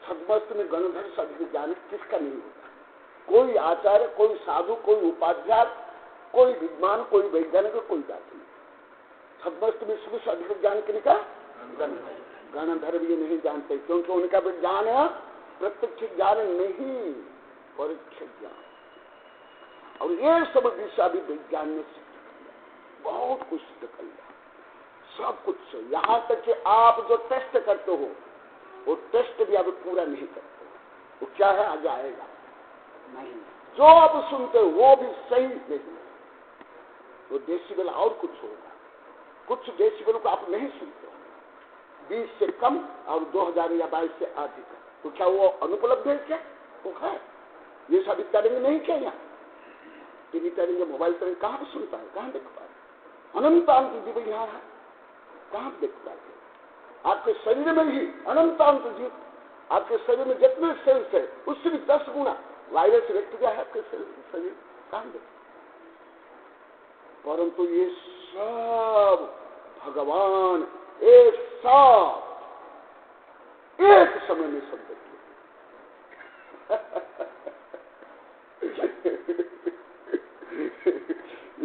छद्मस्त में गणधर से अधिक ज्ञान किसका नहीं होता। कोई आचार्य, कोई साधु, कोई उपाध्याय, कोई विद्वान, कोई वैज्ञानिक, कोई जाति नहीं। छद्मस्त में से अधिक ज्ञान किनका, गणधर। गणधर भी नहीं जानते क्योंकि उनका भी ज्ञान है प्रत्यक्ष ज्ञान नहीं, परोक्ष ज्ञान। और ये सब विषय भी विज्ञान में सिद्ध कर लिया, बहुत कुछ सिद्ध कर लिया, सब कुछ। यहां तक कि आप जो टेस्ट करते हो वो टेस्ट भी आप पूरा नहीं करते हो। वो क्या है, आगे आएगा नहीं। जो आप सुनते हो वो भी सही नहीं, वो डेसिबल और कुछ होगा, कुछ डेसिबल को आप नहीं सुनते हो, 20 से कम और 2000 या 22 से अधिक। तो क्या वो अनुपलब्ध है, क्या वो है? ये सभी तरंग नहीं क्या, यहाँ टीवी तरंग, मोबाइल तरंग कहाँ पर सुनता है, कहाँ देख पाए? अनंतांत जीव यहाँ है, कहाँ देख पाते? आपके शरीर में ही अनंतांत जीव, आपके शरीर में जितने सेल्स है उससे भी 10 गुना वायरस व्यक्त गया है आपके शरीर, कहाँ देख? परंतु ये सब भगवान एक साथ एक समय में सब देखते।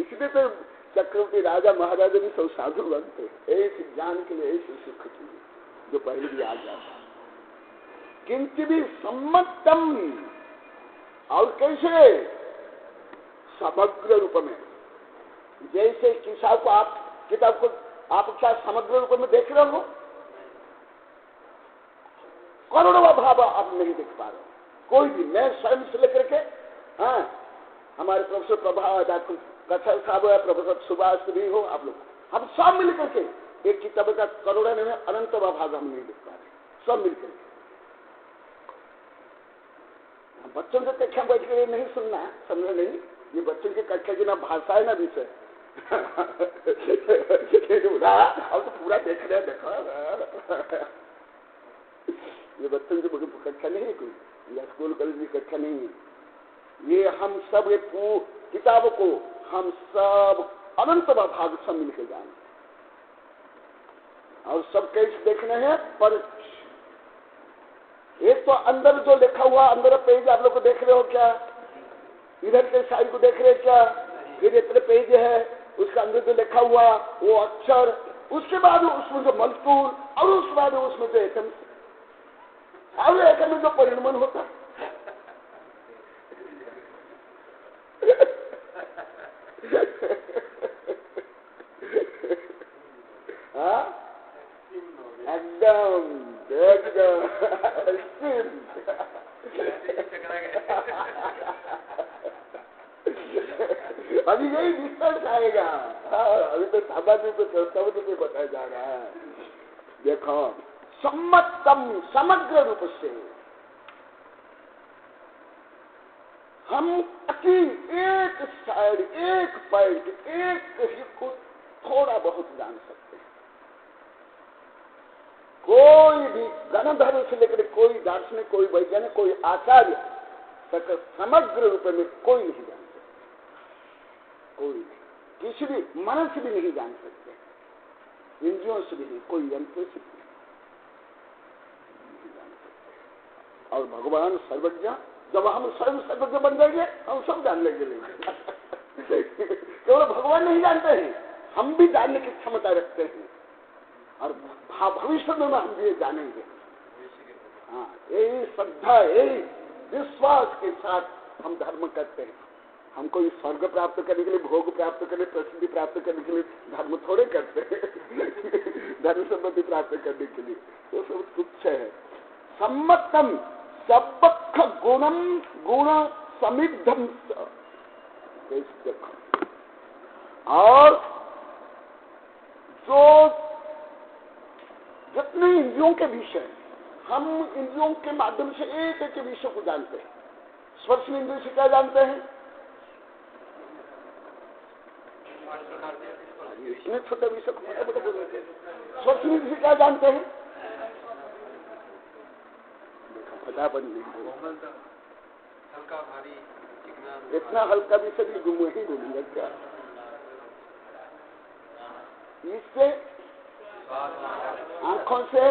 इसलिए तो चक्रवर्ती राजा महाराजा भी सब साधु बनते, ऐसे ज्ञान के लिए, ऐसे सुख के लिए जो पहले भी आ जाता। किंतु भी सम्मतम, और कैसे? समग्र रूप में। जैसे किताब को आप क्या समग्र रूप में देख रहे हो? करोड़ों भाव आप नहीं देख पा रहे। कोई भी, मैं स्वयं से लेकर के, हाँ, हमारे प्रोफेसर प्रभा कथा साहब है, प्रोफेसर सुभाष भी हो, आप लोग, हम सब मिलकर के एक किताब का करोड़ों में अनंत भाग हम नहीं देख पा रहे, सब मिलकर के। बच्चों से कक्षा बैठ कर नहीं सुनना, समझे नहीं? ये बच्चों की कक्षा की ना भाषा है ना विषय। अब तो पूरा देख रहे, देखो ये बच्चों की कक्षा नहीं है कोई, या स्कूल कॉलेज की कक्षा नहीं है। ये हम सब किताबों को हम सब अनंत भाग सब मिलकर जाने, और सब कैसे देखने हैं? परोक्ष। एक तो अंदर जो लिखा हुआ, अंदर पेज आप लोग को देख रहे हो क्या? इधर के साइड को देख रहे क्या? फिर इतने पेज है, उसका अंदर जो लिखा हुआ वो अक्षर, उसके बाद उसमें जो मजकूर, और उसके बाद उसमें जो एकम, और एकम में जो परिणमन होता। एकदम अभी यही डिस्टेंस आएगा। अभी तो सामाजिक पे बताया जा रहा है। देखो, सम्मतम, समग्र रूप से हम अति एक साइड, एक पॉइंट, एक ही को थोड़ा बहुत जान सकते हैं। कोई भी गणधर्म से लेकर कोई दार्शनिक, कोई वैज्ञानिक, कोई आचार्य तक समग्र रूप में कोई नहीं जान सकता। कोई नहीं, किसी भी मन से भी नहीं जान सकते, इंद्रियों से भी नहीं, कोई यंत्र से भी नहीं जान सकते। और भगवान सर्वज्ञ, जब हम सर्वज्ञ बन जाएंगे हम सब जान लेंगे। केवल भगवान नहीं जानते हैं, हम भी जानने की क्षमता रखते हैं, और भविष्य में हम भी जानेंगे। हाँ, यही श्रद्धा, यही विश्वास के साथ हम धर्म करते हैं। हम कोई स्वर्ग प्राप्त करने के लिए, भोग प्राप्त करने, प्रसिद्धि प्राप्त करने के लिए धर्म थोड़े करते हैं। धर्म संपत्ति प्राप्त करने के लिए तो सब तुच्छ है। सम्मतम सबख गुणम गुण समिद्धम, और जो जितने इंद्रियों के विषय, हम इंद्रियों के माध्यम से एक एक विषय को जानते हैं। स्पर्श इंद्रिय से क्या जानते हैं? इतने छोटे विषय को बड़ा बड़ा बोलते हैं। स्पर्श इंद्रिय से क्या जानते हैं? पता बन नहीं, हल्का भारी चिकना, इतना हल्का विषय भी घूमे ही घूमेंगे क्या? इससे आंखों से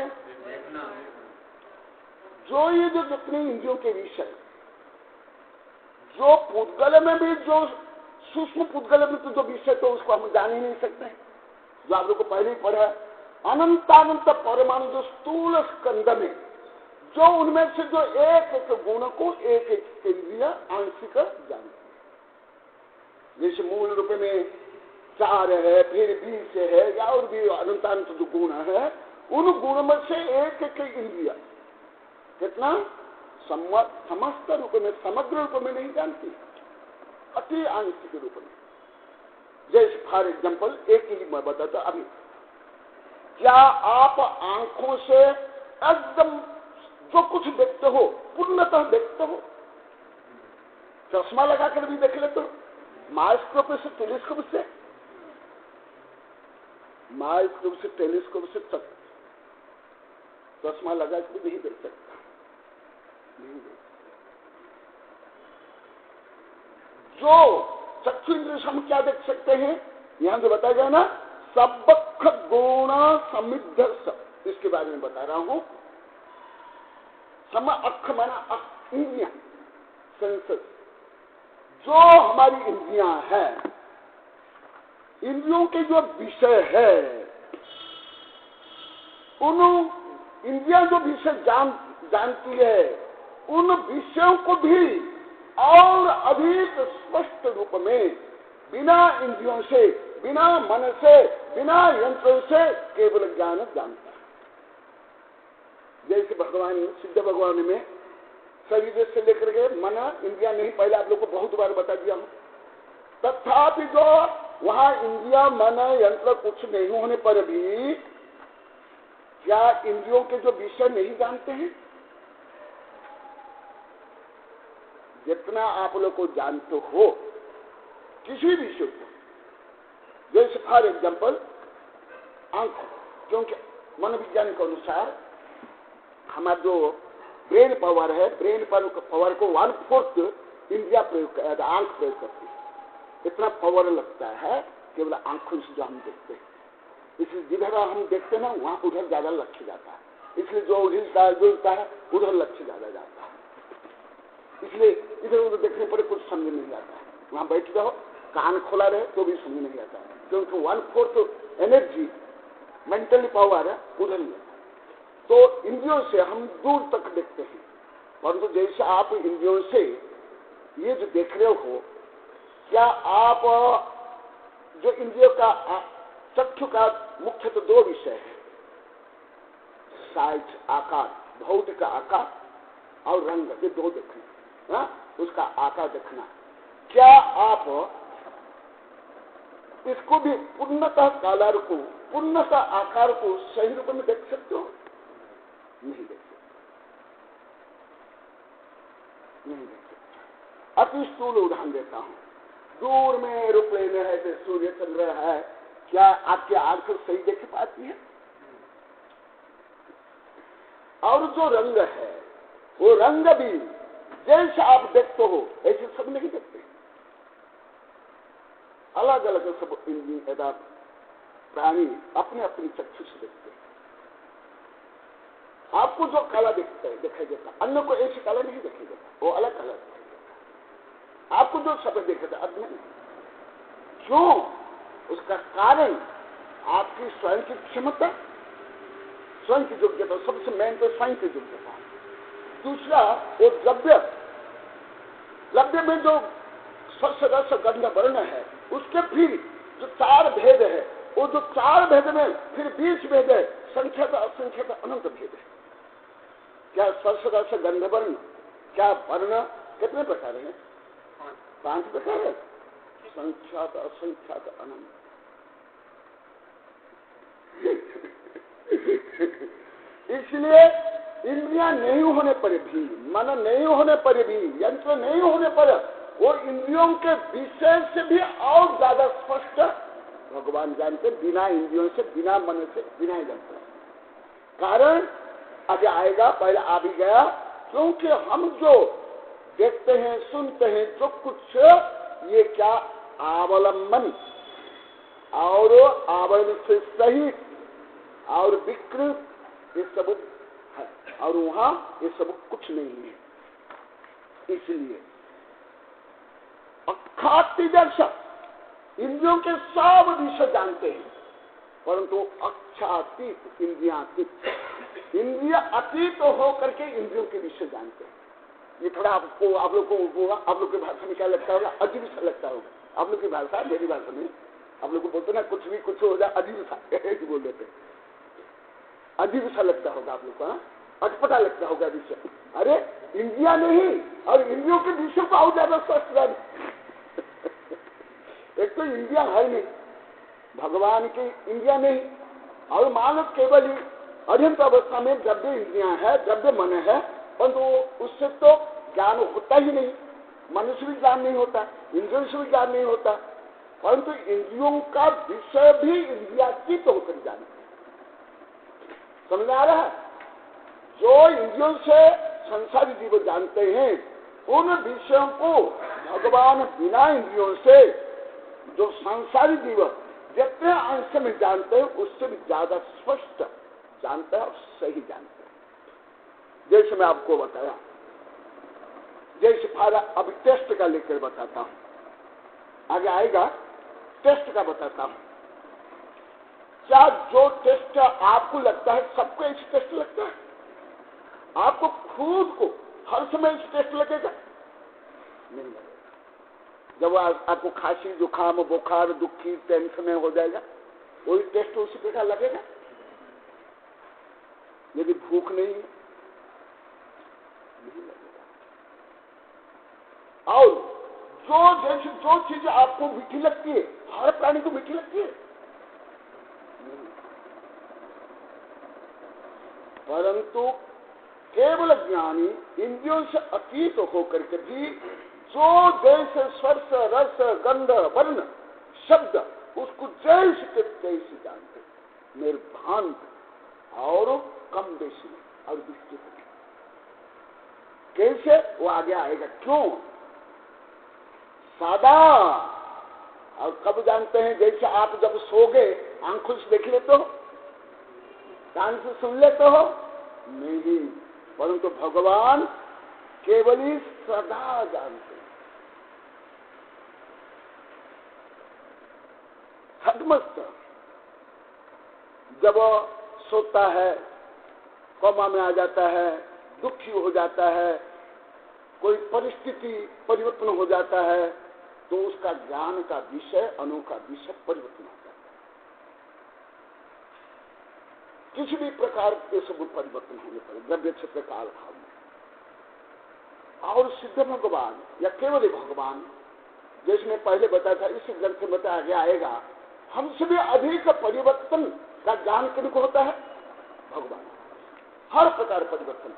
जो ये जो जितने इंद्रियों के विषय, जो पुद्गल में भी, जो सूक्ष्म पुद्गल में तो जो विषय, तो उसको हम जान ही नहीं सकते। जो आप लोग को पहले ही पढ़ा, अनंतानंत परमाणु जो स्थूल स्कंद में, जो उनमें से जो एक एक गुण को एक एक इंद्रिय आंशिक जानती है। जैसे मूल रूप में 4 है, फिर 20 है, या और भी अनंतानंत जो गुण है, उन गुण में से एक एक इंद्रिय कितना समस्त रूप में, समग्र रूप में नहीं जानती, अति आंशिक रूप में। जैसे फॉर एग्जाम्पल एक ही मैं बताता अभी, क्या आप आंखों से एकदम जो कुछ देखते हो पूर्णतः देखते हो? चश्मा लगाकर भी देख लेते हो, माइक्रोस्कोप से, टेलीस्कोप से, माइक्रोस्कोप से, टेलीस्कोप से चश्मा लगा के नहीं देख सकता, नहीं देख सकता। जो चक्षु इंद्रिय से हम क्या देख सकते हैं? यहां जो बताया गया ना, सबख गुण समिद्ध, इसके बारे में बता रहा हूं। अख माना इंद्रिया, सेंसेस, जो हमारी इंद्रियां हैं, इंद्रियों के जो विषय है, उन इंद्रियां जो विषय जानती है, उन विषयों को भी और अधिक स्पष्ट रूप में, बिना इंद्रियों से, बिना मन से, बिना यंत्रों से केवल ज्ञान जानता है। जैसे भगवान, सिद्ध भगवान में शरीर से लेकर के मन इंद्रिया नहीं, पहले आप लोग को बहुत बार बता दिया हूं। तथापि जो वहां इंद्रिया मन यंत्र कुछ नहीं होने पर भी क्या इंद्रियों के जो विषय नहीं जानते हैं? जितना आप लोग को जानते हो किसी विषय को, जैसे फॉर एग्जाम्पल आंख, क्योंकि मनोविज्ञान के अनुसार हमारा जो ब्रेन पावर है, ब्रेन पावर को 1/4 इंद्रिया प्रयोग, आंख प्रयोग करती है। इतना पावर लगता है केवल आंखों से जो हम देखते हैं। इसलिए जिधर हम देखते हैं ना, वहां उधर ज्यादा लक्ष्य जाता है, इसलिए जो हिलता है जुलता है उधर लक्ष्य ज्यादा जाता है। इसलिए इधर उधर देखने पर कुछ समझ नहीं आता है। वहां बैठ जाओ, कान खोला रहे तो भी समझ नहीं आता है, क्योंकि 1/4 एनर्जी, मेंटली पावर है उधर ही है। तो इंद्रियों से हम दूर तक देखते हैं, परंतु जैसे आप इंद्रियों से ये जो देख रहे हो, क्या आप जो इंद्रियों का, चक्षु का मुख्य तो 2 विषय है, साइज, आकार, भौतिक आकार और रंग, ये 2 देखना, उसका आकार देखना। क्या आप इसको भी पूर्णतः कलर को, पूर्णतः आकार को सही रूप में देख सकते हो? नहीं देख सकते, नहीं देख सकते। अति स्थूल उदाहरण देता हूं, दूर में एरोप्लेन है, जैसे सूर्य चंद्र है, क्या आपकी आंख सही देख पाती है? और जो रंग है, वो रंग भी जैसे आप देखते हो ऐसे सब नहीं देखते। अलग अलग सब प्राणी अपने अपनी चक्षु से देखते हैं। आपको जो काला दिखाई देता, अन्य को ऐसी काला नहीं दिखाई देता, वो अलग काला दिखाई देता। आपको जो सफेद दिखाता, अन्य नहीं। क्यों? उसका कारण आपकी स्वयं की क्षमता, स्वयं की योग्यता, सबसे मेन तो स्वयं की योग्यता। दूसरा वो द्रव्य में जो स्पर्श रस गंध वर्ण है, उसके फिर जो 4 भेद है, वो जो 4 भेद में फिर 20 भेद है, संख्यात असंख्यात अनंत भेद है। क्या स्पर्श रस गंध वर्ण, क्या वर्ण कितने प्रकार है? 5 प्रकार है, संख्यात असंख्यात अनंत। इसलिए इंद्रियां नहीं होने पर भी, मन नहीं होने पर भी, यंत्र नहीं होने पर वो इंद्रियों के विषय से भी और ज्यादा स्पष्ट भगवान जानते, बिना इंद्रियों से, बिना मन से, बिना यंत्र। कारण आगे आएगा, पहले आ भी गया, क्योंकि हम जो देखते हैं, सुनते हैं, जो कुछ ये क्या अवलंबन और आवरण से सहित और विकृत, ये सब है, और वहां ये सब कुछ नहीं है। इसलिए अक्षातीदर्शक इंद्रियों के सब विषय जानते हैं, परंतु अक्षातीत इंद्रियातीत, इंद्रिय अतीत होकर के इंद्रियों के विषय जानते हैं। ये थोड़ा आपको, आप लोग की भाषा में क्या लगता होगा? अजीब सा लगता होगा। आप लोग की भाषा, मेरी भाषा में आप लोग को बोलते ना, कुछ भी कुछ हो जाए अजीब सा बोल देते, अजीब सा लगता होगा आप लोग को, अटपटा लगता होगा विषय। अरे इंद्रिया नहीं, और इंद्रियों के विषय को और ज्यादा स्पष्ट जान। एक तो इंद्रिया है नहीं, भगवान की इंद्रिया नहीं, और मानव केवल अध्यंत अवस्था में द्रव्य इंद्रियां है, द्रव्य मन है, परंतु उससे तो ज्ञान होता ही नहीं। मन से भी ज्ञान नहीं होता, इंद्रियों से भी ज्ञान नहीं होता, परंतु इंद्रियों का विषय भी इंद्रियातीत होकर जानते। समझ आ रहा है? जो इंद्रियों से संसारी जीव जानते हैं, उन विषयों को भगवान बिना इंद्रियों से जो संसारी जीव जितने अंश में जानते हैं, उससे भी ज्यादा स्पष्ट जानते हैं और सही जानते हैं। जैसे मैं आपको बताया, जैसे फायदा अभी टेस्ट का लेकर बताता हूं, आगे आएगा, टेस्ट का बताता हूं। क्या जो टेस्ट आपको लगता है, सबको ऐसे टेस्ट लगता है? आपको खुद को हर समय ऐसे टेस्ट लगेगा? नहीं लगेगा। जब आपको खांसी, जुकाम, बुखार, दुखी, टेंशन हो जाएगा, वही टेस्ट उसी प्रकार लगेगा। यदि भूख नहीं है, नहीं लगेगा। और जो चीज आपको मीठी लगती है, हर प्राणी को मीठी लगती है, परंतु केवल ज्ञानी इंद्रियों से अतीत होकर के भी जो जैसे स्पर्श, रस, गंध, वर्ण, शब्द, उसको जैसे के तैसे जानते, निर्भांत और कम बेसी और दृष्टि। कैसे? वो आगे आएगा। क्यों? सादा। और कब जानते हैं? जैसे आप जब सोगे, आंखों से देख लेते हो, कान से सुन लेते हो, नहीं, परंतु भगवान केवल ही सदा जानते हैं। हटमस्त जब सोता है, कोमा में आ जाता है, दुखी हो जाता है, कोई परिस्थिति परिवर्तन हो जाता है, तो उसका ज्ञान का विषय, अनु का विषय परिवर्तन हो जाता है। किसी भी प्रकार के सब परिवर्तन होने पर द्रव्य क्षेत्र काल भाव में, और सिद्ध भगवान या केवल भगवान, जैसे मैं पहले बताया था, इसी ग्रंथ में बताया गया आएगा, हमसे भी अधिक परिवर्तन का ज्ञान किनको होता है? भगवान। हर प्रकार परिवर्तन,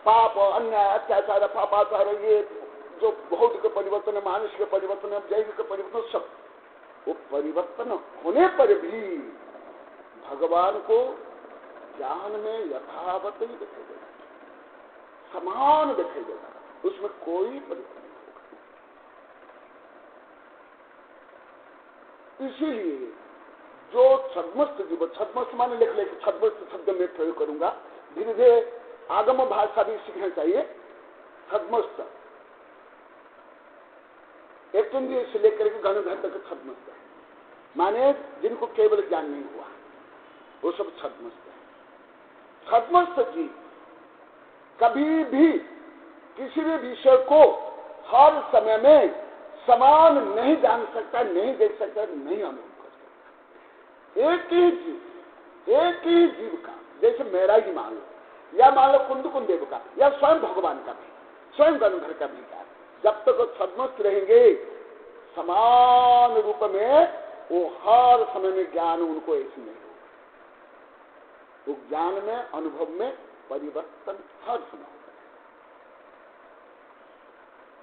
पाप, अन्याय, अत्याचार, पापाचार, ये जो भौतिक परिवर्तन है, मानसिक परिवर्तन है, जैविक परिवर्तन, सब वो परिवर्तन होने पर भी भगवान को ज्ञान में यथावत ही दिखाई देगा, समान दिखाई देगा, उसमें कोई परिवर्तन नहीं इसीलिए जो छद्मस्त जीव, छद्मस्त माने लिख ले, छद्मस्त शब्द में प्रयोग करूंगा, धीरे धीरे आगम भाषा भी सीखना चाहिए। छद्मस्त एक इंद्रिय से लेकर के गणधर तक छद्मस्त है, माने जिनको केवल ज्ञान नहीं हुआ वो सब छद्मस्त है। छद्मस्त जीव कभी भी किसी भी विषय को हर समय में समान नहीं जान सकता, नहीं देख सकता, नहीं अनुभव कर सकता। एक ही जीव का, जैसे मेरा ही मान लो, या मान लो कुंद देव का, या स्वयं भगवान का भी, स्वयं गणधर का भी ज्ञान, जब तक वो छद्मस्त रहेंगे समान रूप में, वो हर समय में ज्ञान उनको ऐसे नहीं होगा। वो ज्ञान में, अनुभव में परिवर्तन हर समय होगा,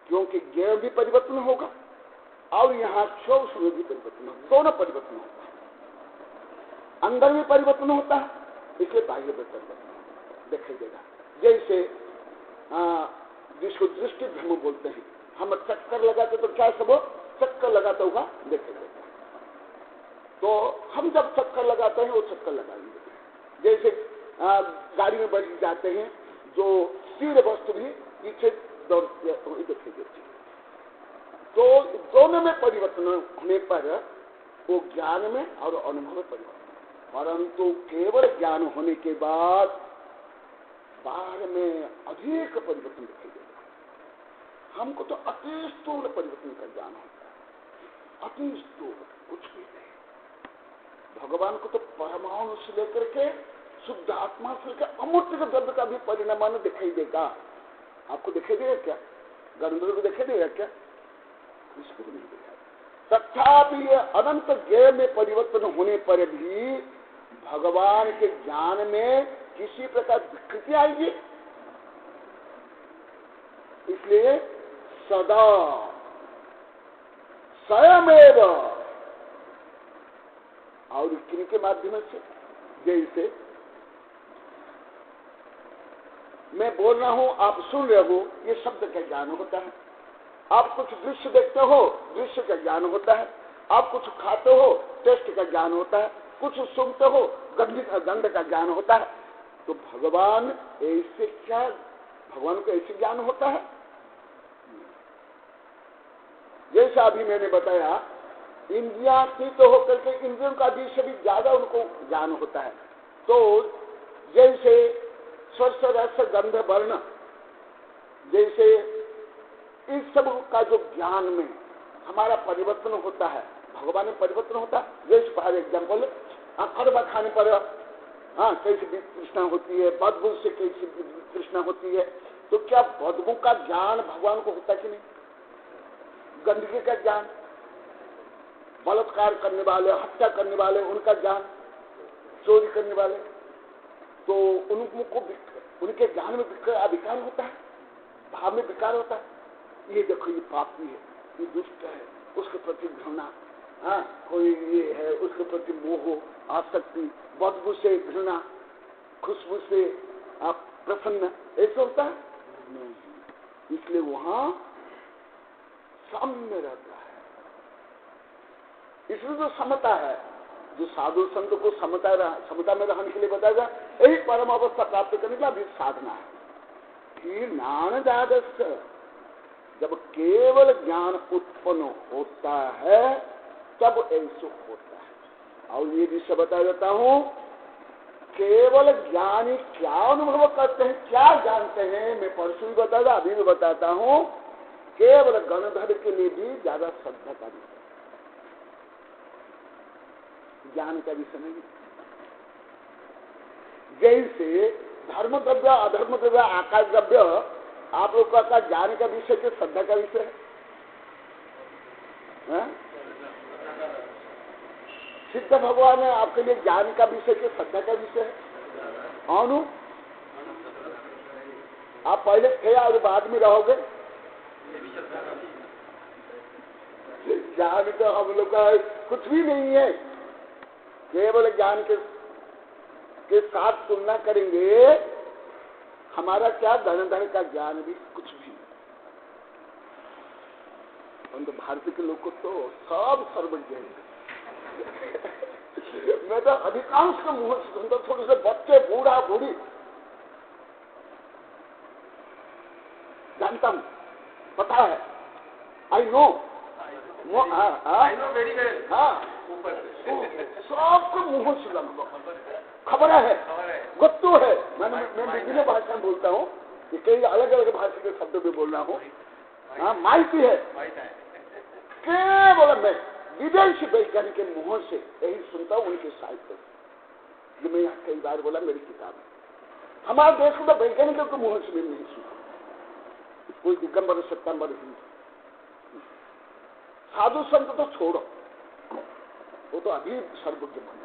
क्योंकि ज्ञान भी परिवर्तन होगा और यहाँ क्षोभ में भी परिवर्तन होगा, दोनों परिवर्तन होता है। अंदर भी परिवर्तन होता है, इसलिए बाह्य में परिवर्तन दिखाई देगा। जैसे जिसको दृष्टि भ्रम बोलते हैं, हम चक्कर लगाते तो क्या सब चक्कर लगाता हुआ दिखाई देता है। तो हम जब चक्कर लगाते हैं वो चक्कर लगाएंगे। जैसे गाड़ी में बैठ जाते हैं, जो स्थिर वस्तु भी पीछे दौड़ती है तो दिखाई देती है। तो दोनों में परिवर्तन होने पर वो ज्ञान में और अनुभव में परिवर्तन, परंतु केवल ज्ञान होने के बाद बाहर में अधिक परिवर्तन दिखाई देगा। हमको तो अति स्थूल परिवर्तन का ज्ञान होता है, अति स्थूल, कुछ भी नहीं। भगवान को तो परमाणु से लेकर के शुद्ध आत्मा से लेकर अमूर्त द्रव्य का भी परिणाम दिखाई देगा। आपको दिखाई देगा क्या? गंधर्व को दिखाई देगा क्या? इसको नहीं दिखाई। तथापि ये अनंत ज्ञेय में परिवर्तन होने पर भी भगवान के ज्ञान में किसी प्रकार विकृति आएगी। इसलिए सदा स्वयमेव, और किनके माध्यम से, जैसे मैं बोल रहा हूं, आप सुन रहे हो, ये शब्द का ज्ञान होता है। आप कुछ दृश्य देखते हो, दृश्य का ज्ञान होता है। आप कुछ खाते हो, टेस्ट का ज्ञान होता है। कुछ सुनते हो, गंध का ज्ञान होता है। तो भगवान ऐसे क्या, भगवान को ऐसे ज्ञान होता है? जैसा अभी मैंने बताया, इंद्रियातीत तो होकर के इंद्रियों का विषय भी ज्यादा उनको ज्ञान होता है। तो जैसे स्पर्श रस गंध वर्ण, जैसे इस सब का जो ज्ञान में हमारा परिवर्तन होता है, भगवान में परिवर्तन होता है। जैसे फॉर एग्जाम्पल, खड़बा खाने पर कैसी तृष्णा होती है, बदबू से कैसी तृष्णा होती है। तो क्या बदबू का ज्ञान भगवान को होता कि नहीं? गंदगी का ज्ञान, बलात्कार करने वाले, हत्या करने वाले, उनका ज्ञान, चोरी करने वाले, तो उनको उनके ज्ञान में विकार होता है, भाव में विकार होता है। ये देखो, ये पापी है, ये दुष्ट है, उसके प्रति घृणा, कोई ये है, उसके प्रति मोह, आसक्ति, बदबू से घृणा, खुशबू से आप प्रसन्न, ऐसा होता है नहीं। इसलिए वहां साम्य रहता है। इसलिए जो समता है, जो साधु संत को समता में रहने के लिए बताएगा, यही परम अवस्था प्राप्त करने का भी साधना है। फिर नान जागस्य, जब केवल ज्ञान उत्पन्न होता है तब ऐसा होता है। और ये विषय बता देता हूं, केवल ज्ञानी क्या अनुभव करते हैं, क्या जानते हैं, मैं परसों भी बताया, अभी भी बताता हूं। केवल गणधर के लिए भी ज्यादा श्रद्धा का विषय, ज्ञान का विषय नहीं। जैसे धर्म द्रव्य, अधर्म द्रव्य, आकाश द्रव्य आप लोग का ज्ञान का विषय के श्रद्धा का विषय है। सिद्ध भगवान है आपके लिए ज्ञान का विषय के श्रद्धा का विषय है। अनु आप पहले थे और बाद में रहोगे। ज्ञान तो हम लोग का कुछ भी नहीं है, केवल ज्ञान के साथ तुलना करेंगे, हमारा क्या धन का ज्ञान भी कुछ भी नहीं। परंतु भारत के लोग को तो सब सर्वज्ञ है, मैं तो अधिकांश के मुंह से सुनता, थोड़े से बच्चे, बूढ़ा बूढ़ी, जानता हूं, पता है, आई नो वेरी वेल। हाँ, सबके मुंह से लगभग खबर है, गुत्तू है। मैं विभिन्न भाषा में बोलता हूँ, कि कई अलग अलग भाषा के शब्द भी बोल रहा हूँ। हाँ, माहिती है केवल मैं विदेशी वैज्ञानिक के मुंह से यही सुनता हूँ, उनके साहित्य। जो मैं यहाँ कई बार बोला, मेरी किताब है। हमारे देश में तो वैज्ञानिकों के मुंह से भी नहीं सुना, कोई दिगंबर सितंबर हिंद। साधु संत तो छोड़ो, वो तो अभी सर्वज्ञ बने।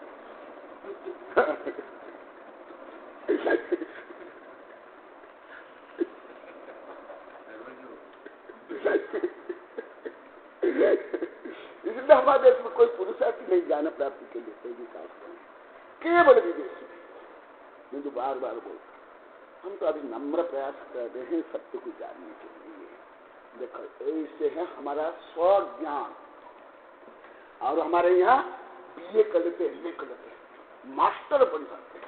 इसलिए हमारे देश में कोई पुरुषार्थ नहीं ज्ञान प्राप्ति के लिए कोई विकास नहीं, केवल विदेशी। मैं जो बार बार बोलता, हम तो अभी नम्र प्रयास कर रहे हैं सत्य को जानने के लिए। देखो, ऐसे है हमारा स्वज्ञान, और हमारे यहाँ बीए कर लेते, एमए कर लेते, मास्टर बन जाते हैं,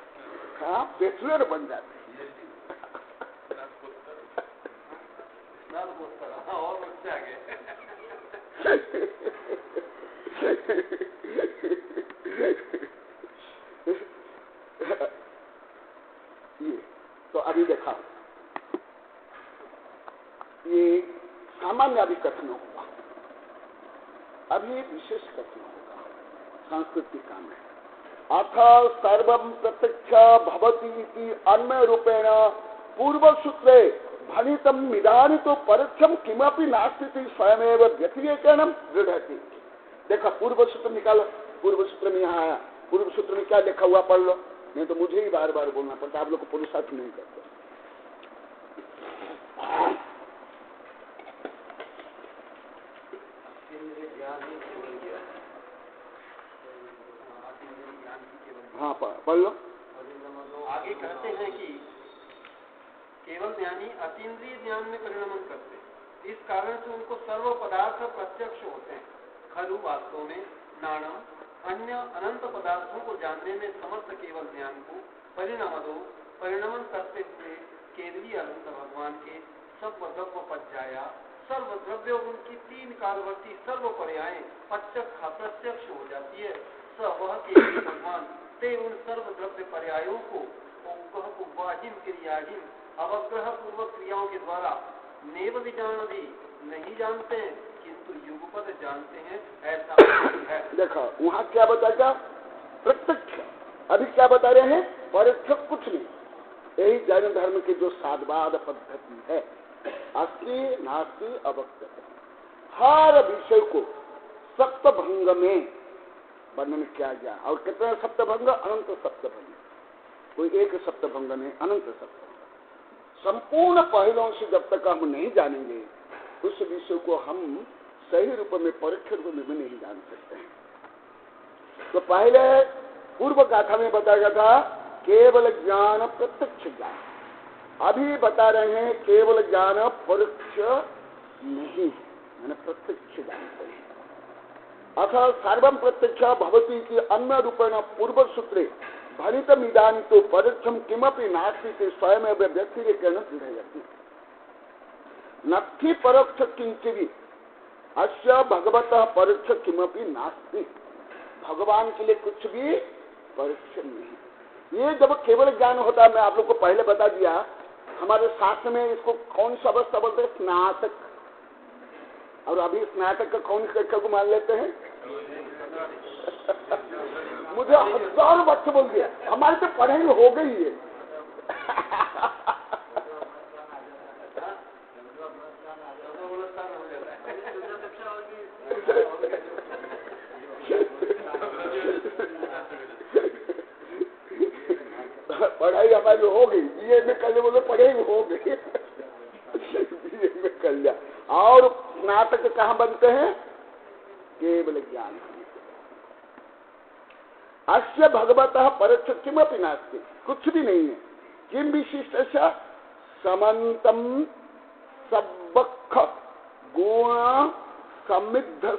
हाँ, बैचलर बन जाते हैं। और मुझसे आगे ये तो अभी देखा, ये सामान्य अभी कथन होगा, अभी विशेष कथन होगा, संस्कृत की काम है। अथ सर्वं प्रत्यक्ष भवति इति अन्य रूपेण पूर्व सूत्रे भणितम निदानी तो परोक्षम किमपि नास्ति स्वयमेव व्यतिरेकेण दृढ़ति। देखा, पूर्व सूत्र निकालो, पूर्व सूत्र में यहाँ आया, पूर्व सूत्र में क्या लिखा हुआ पढ़ लो, नहीं तो मुझे ही बार बार बोलना पड़ता, आप लोग को पुरुषार्थ नहीं करते। हाँ, पढ़ लो। आगे कहते हैं कि केवल ज्ञानी अतीन्द्रिय ज्ञान में परिणमन करते हैं, इस कारण से उनको सर्व पदार्थ प्रत्यक्ष होते हैं। खरु वास्तव में नाणम अन्य अनंत पदार्थों को जानने में समर्थ केवल ज्ञान को परिणमन करते हुए केवली अनंत भगवान के सर्वद्रव्य पज्जाया सर्वद्रव्य उनकी तीन कालवर्ती सर्व पर्याय प्रत्यक्ष हो जाती है। स वह केवली भगवान ते उन सर्वद्रव्य पर्यायों को उपवाहिम क्रियाहीन अवग्रह पूर्वक क्रियाओं के द्वारा नेव विजान भी नहीं जानते हैं, किंतु युगपद जानते हैं, ऐसा है। देखो, वहाँ क्या बताया, प्रत्यक्ष। अभी क्या बता रहे हैं, परोक्ष कुछ नहीं। यही जैन धर्म की जो साधवाद पद्धति है, अस्ति नास्ति अवक्तव्य, हर विषय को सप्तभंग में वर्णन किया गया। और कितने सप्तभंग? अनंत सप्तभंग, कोई एक सप्तभंग नहीं, अनंत सप्तभंग। संपूर्ण पहलों से जब तक हम नहीं जानेंगे, उस विषय को हम सही रूप में परोक्ष रूप में भी नहीं जान सकते हैं। तो पहले पूर्व गाथा में बताया गया था केवल ज्ञान प्रत्यक्ष ज्ञान, अभी बता रहे हैं केवल ज्ञान परोक्ष नहीं, मैंने प्रत्यक्ष जानते हैं। अथ सर्वं प्रत्यक्ष भवति कि अन्य रूपेण पूर्व सूत्रे भणितम इदानीं तो परोक्षम किमपि नास्ति स्वयं व्यतिरेकेण दृढ़यति। नत्थि परोक्ष किंचित् अस्य भगवतः परोक्ष किमपि नास्ति। भगवान के लिए कुछ भी परोक्ष नहीं। ये जब केवल ज्ञान होता है, मैं आप लोग को पहले बता दिया, हमारे शास्त्र में इसको कौन सा अवस्था बोलते हैं? स्नातक। और अभी स्नातक का कौन कक्षा को मान लेते हैं? मुझे हजारों बच्चे बोल दिए हमारे तो पढ़ाई हो गई है। पढ़ाई हमारी हो गई, बीए में कर ले, बोले पढ़ाई हो गई, बीए में कर लिया। और स्नातक कहाँ बनते हैं? केवल ज्ञान। अस्य भगवतः परोक्ष किमपि नास्ति, कुछ भी नहीं है। किम विशिष्ट समन्तम सबख गुण समिद्ध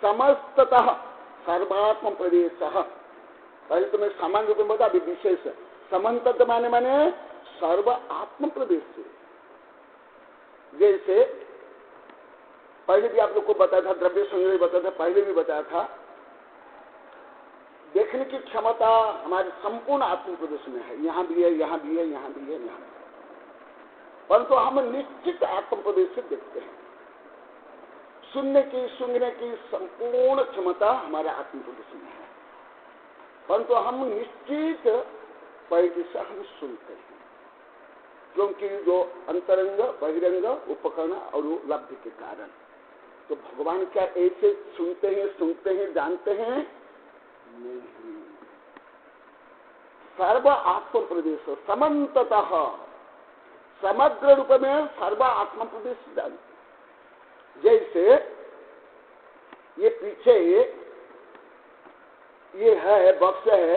समस्ततः सर्वात्म प्रदेशः पहले तो मैं सामान्य रूप में बता, अभी विशेष। समंत माने सर्व आत्म प्रदेश से। जैसे पहले भी आप लोग को बताया था, द्रव्य संग्रह बताया था, पहले भी बताया था, देखने की क्षमता हमारे संपूर्ण आत्म प्रदेश में है। यहाँ भी है, यहाँ भी है, यहाँ भी है, यहाँ भी है। परंतु हम निश्चित आत्म प्रदेश से देखते हैं। सुनने की, सूंघने की संपूर्ण क्षमता हमारे आत्म प्रदेश में है, परंतु हम निश्चित पैर से हम सुनते हैं, क्योंकि जो अंतरंग बहिरंग उपकरण और लब्धि के कारण। तो भगवान क्या ऐसे सुनते हैं, जानते हैं? नहीं। सर्व आत्म प्रदेश समन्ततः, समग्र रूप में सर्व आत्म प्रदेश जानते। जैसे ये पीछे ये है, बक्स है,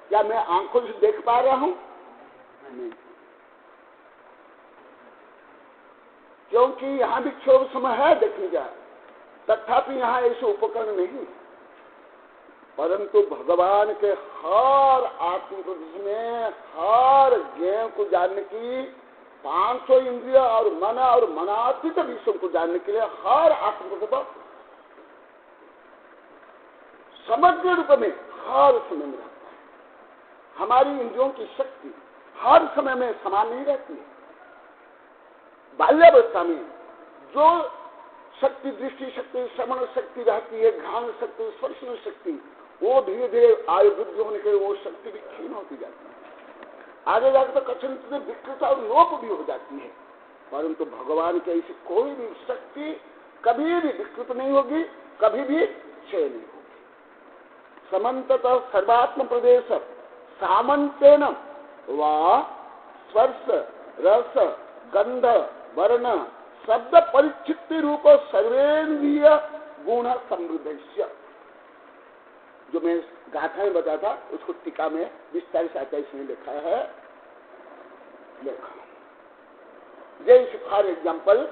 क्या मैं आंखों से देख पा रहा हूं? नहीं, क्योंकि यहां भी क्षोभ समय है देखने का, तथापि यहां ऐसे उपकरण नहीं। परंतु भगवान के हर आत्म प्रदेश में हर ज्ञान को जानने की 500 इंद्रिय और मन और मनातीत विषयों को जानने के लिए हर आत्म प्रदेश समग्र रूप में हर समय में रहता है। हमारी इंद्रियों की शक्ति हर समय में समान नहीं रहती है। बाल्यावस्था में जो शक्ति, दृष्टि शक्ति, श्रवण शक्ति रहती है, घ्राण शक्ति, स्पर्शन शक्ति, वो धीरे धीरे आयु वृद्धि होने के वो शक्ति भी क्षीण होती जाती है। आगे जाकर तो कठिन से विकृत और लोप भी हो जाती है। परंतु भगवान की ऐसी कोई भी शक्ति कभी भी विकृत नहीं होगी, कभी भी क्षय नहीं होगी। समन्ततः सर्वात्म प्रदेश सामंतेन वा स्पर्श रस गंध वर्ण शब्द परिचित्ति रूप सर्वेन्द्रिय गुण समृद्धस्य। जो मैं गाथा में बताया था उसको टीका में विस्तार से आता, इसमें लिखा है। देखो, जैसे फॉर एग्जाम्पल,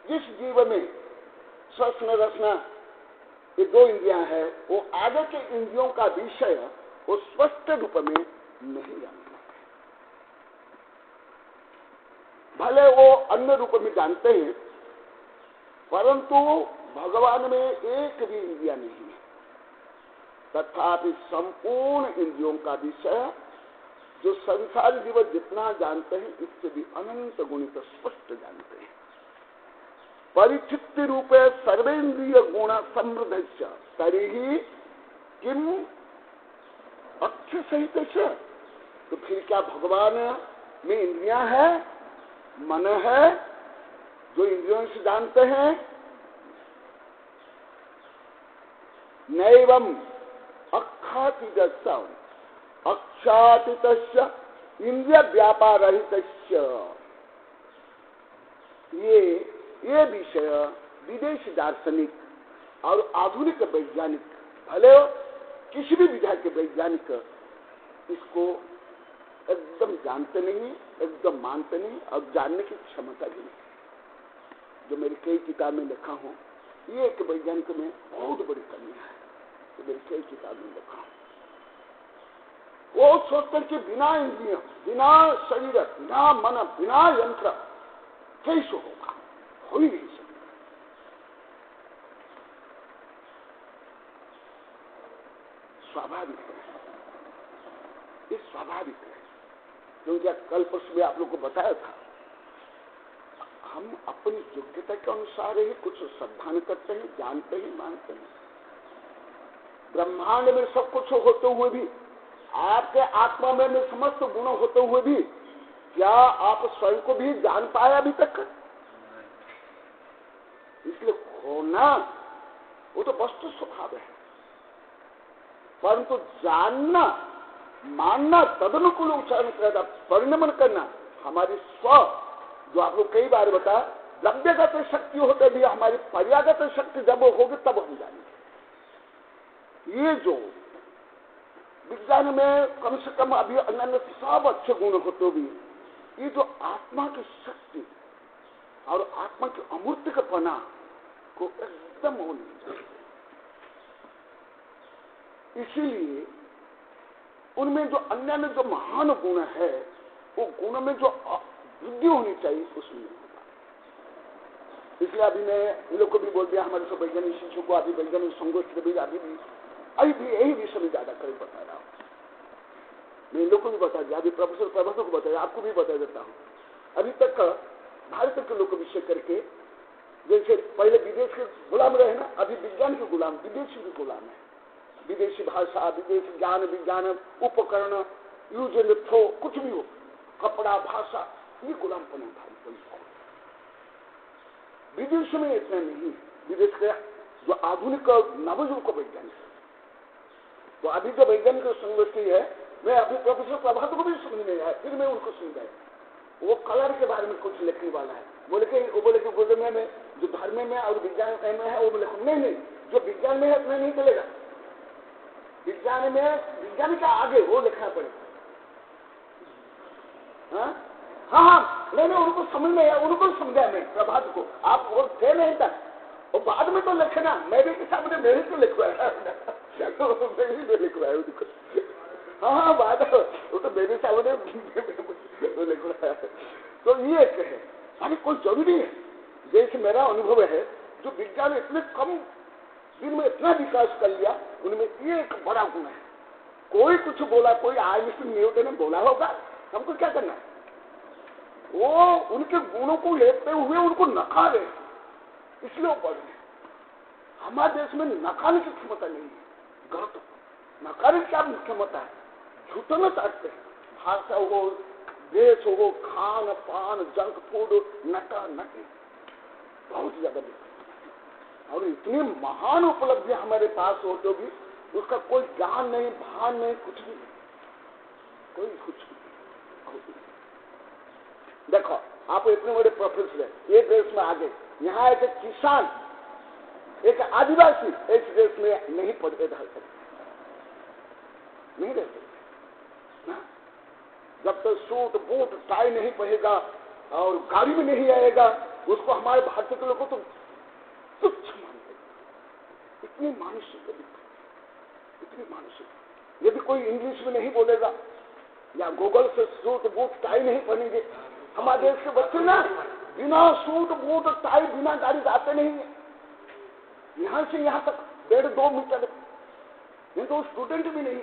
जिस जीव में श्वसन रसना ये दो इंद्रियां हैं, वो आगे के इंद्रियों का विषय वो स्पष्ट रूप में नहीं जानते। भले वो अन्य रूप में जानते हैं, परंतु भगवान में एक भी इंद्रिया नहीं है। तथापि संपूर्ण इंद्रियों का विषय जो संसारी जीव जितना जानते हैं, इससे भी अनंत गुणित स्पष्ट जानते हैं। परिचित्ति रूपे सर्वेन्द्रिय गुण समृद्धस्य तर्हि किम अक्ष सहित। तो फिर क्या भगवान में इंद्रियां है, मन है, जो इंद्रियों से जानते हैं? नैवम अक्षातीतस्य अक्षातीतस्य इंद्रिय व्यापार रहितस्य। ये विषय विदेशी दार्शनिक और आधुनिक वैज्ञानिक, भले किसी भी विधा के वैज्ञानिक इसको एकदम जानते नहीं, एकदम मानते नहीं और जानने की क्षमता भी नहीं। जो मेरी कई किताब में लिखा हूं, ये एक वैज्ञानिक में बहुत बड़ी कमी है। तो मेरी कई किताब में लिखा हूं, वो सोचते कि बिना इंद्रियों, बिना शरीर, बिना मन, बिना यंत्र कैसे होगा? हो ही नहीं सकता। स्वाभाविक है, ये स्वाभाविक है। क्योंकि कल परसों में आप लोग को बताया था, हम अपनी योग्यता के अनुसार ही कुछ श्रद्धान करते हैं, जानते हैं, मानते हैं। ब्रह्मांड में सब कुछ होते हुए भी, आपके आत्मा में समस्त गुण होते हुए भी, क्या आप स्वयं को भी जान पाए अभी तक? इसलिए खोना वो तो वस्तु स्वभाव है, परंतु जानना, मानना, तदनुकूल उच्चारण करना, परिणमन करना, हमारी स्व, जो आप लोग कई बार बता, द्रव्यगत शक्ति होते भी हमारी पर्यागत शक्ति जब होगी तब हम जानेंगे। ये जो विज्ञान में कम से कम अभी अन्य सब अच्छे गुण होते भी, ये जो आत्मा की शक्ति और आत्मा की अमूर्तिकपना को एकदम हो नहीं जाए। इसीलिए उनमें जो अन्य जो महान गुण है, वो गुण में जो वृद्धि होनी चाहिए उसमें नहीं होगा। इसलिए अभी मैं इन लोग को भी बोल दिया, हमारे सब वैज्ञानिक शिक्षकों को, अभी वैज्ञानिक संगोष्ठी भी अभी भी यही विषय में ज्यादा कर बता रहा हूँ। मैं इन लोग को भी बता दिया, अभी प्रोफेसर को बताया, आपको भी बता देता हूँ। अभी तक भारत के लोग को विषय करके, जैसे पहले विदेश के गुलाम रहे ना, अभी विज्ञान के गुलाम विदेशी भी गुलाम है। विदेशी भाषा, विदेशी ज्ञान, विज्ञान उपकरण, यूज एंड थ्रो, कुछ भी हो, कपड़ा, भाषा, ये गुलाम बने भारत। विदेश में इतना नहीं, विदेश के जो आधुनिक नवयुग को वैज्ञानिक, तो अभी जो वैज्ञानिक संगोष्ठी है, मैं अभी प्रोफेसर प्रभात को भी समझ नहीं आया, फिर मैं उनको समझाया, वो कलर के बारे में कुछ लिखने वाला है। वो बोले कि बुद्ध में जो धर्म में और विज्ञान में है वो बोले नहीं, जो विज्ञान में है उतना नहीं चलेगा, विज्ञान में विज्ञान का आगे वो लिखना पड़ेगा। हाँ, मैंने उनको समझ में आया, उनको समझाया मैं प्रभात को, आप वो थे नहीं तक, और बाद में तो लिखना, मेरे के सामने मेरे को लिखवाया, लिखवाया उनको। हाँ, बात वो तो मेरे सामने लिखवाया। तो ये है, अभी कोई जरूरी है, जैसे मेरा अनुभव है, जो विज्ञान इतने कम दिन में इतना विकास कर लिया, उनमें ये एक बड़ा गुण है। कोई कुछ बोला, कोई आइंस्टीन न्यूटन ने बोला होगा, हमको क्या करना है? वो उनके गुणों को लेते हुए उनको नकारे, इसलिए वो बढ़ रहे। हमारे देश में नकारने की क्षमता नहीं है, गलत नकारने की क्या क्षमता है? झूठना चाहते हैं, भाषा हो, देश हो, खान पान, जंक फूड, नका नकी बहुत ज्यादा दिक्कत। और इतनी महान उपलब्धि हमारे पास हो तो भी उसका कोई ज्ञान नहीं, भान नहीं, कुछ भी नहीं, कोई कुछ नहीं। देखो, आप इतने बड़े प्रोफेसर है, एक देश में आगे, यहाँ एक किसान, एक आदिवासी इस देश में नहीं पढ़ते रह सकते, नहीं रह सकते ना। जब तक सूट बूट टाई नहीं पहनेगा और गाड़ी में नहीं आएगा, उसको हमारे भारतीय के लोग को तो तुच्छ मानते। इतनी मानसिक दिक्कत, इतनी मानसिक। यदि कोई इंग्लिश में नहीं बोलेगा या गूगल से सूट बूट टाई नहीं पहनेंगे, हमारे देश के बच्चे ना बिना सूट बूट टाई बिना गाड़ी जाते नहीं है। यहाँ से यहाँ तक 1.5-2 मीटर, नहीं तो स्टूडेंट भी नहीं।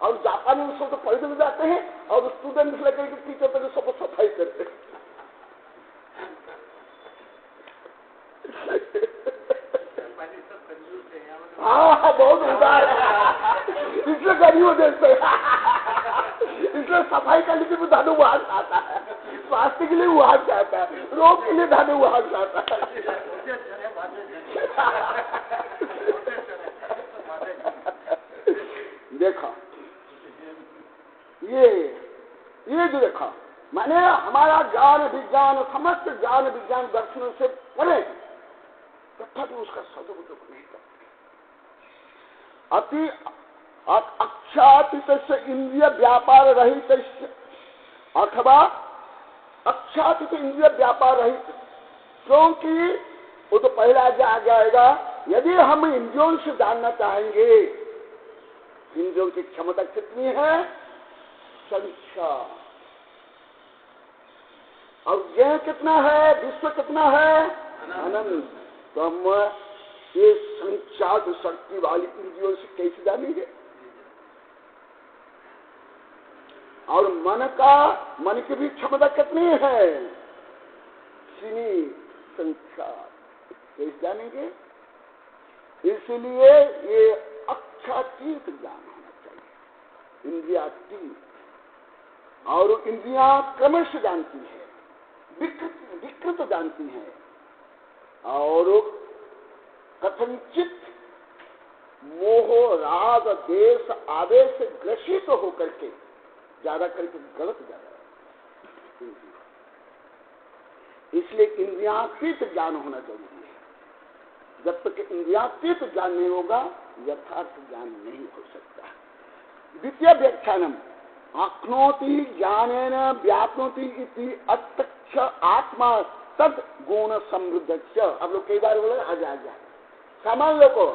और जापानी उसको तो पढ़ने में जाते हैं और स्टूडेंट लेकर के टीचर तक सब सफाई करते हैं। हाँ, बहुत उदार है, इसलिए गरीब देश, इसलिए सफाई करने के लिए धानु वहां आता है, स्वास्थ्य के लिए वहां जाता है, रोग के लिए धानु वहां जाता है। देखा ये जो देखा, माने हमारा ज्ञान विज्ञान, समस्त ज्ञान विज्ञान दर्शन से परे, तथापि उसका सदुपयोग नहीं करते। अति अक्षातीत इंद्रिय व्यापार रहित, अथवा अक्षातीत इंद्रिय व्यापार रहित, क्योंकि वो तो पहला आगे आएगा, यदि हम इंद्रियों से जानना चाहेंगे, इंद्रियों की क्षमता कितनी है? संख्या। और यह कितना है? विश्व कितना है? अनंत। तो हम ये संख्यात शक्ति वाली इंद्रियों से कैसे जानेंगे? और मन की भी क्षमता कितनी है? सीमित संख्या, कैसे जानेंगे? इसलिए ये अक्षातीत ज्ञान होना चाहिए, इंद्रियातीत। और इंद्रियां क्रमश जानती है, विकृत जानती है, और कथनचित मोह राग देश आवेश से ग्रसित होकर के ज्यादा करके गलत जा रहा है। इसलिए इंद्रियातीत ज्ञान होना जरूरी है। जब तक इंद्रियातीत ज्ञान नहीं होगा, यथार्थ ज्ञान नहीं हो सकता। द्वितीय व्याख्यानम आक्नोति ज्ञानेन व्याप्नोति इति अत्यक्ष आत्मा तद गुण समृद्ध। अब लोग कई बार बोले आ जा सामान लोग को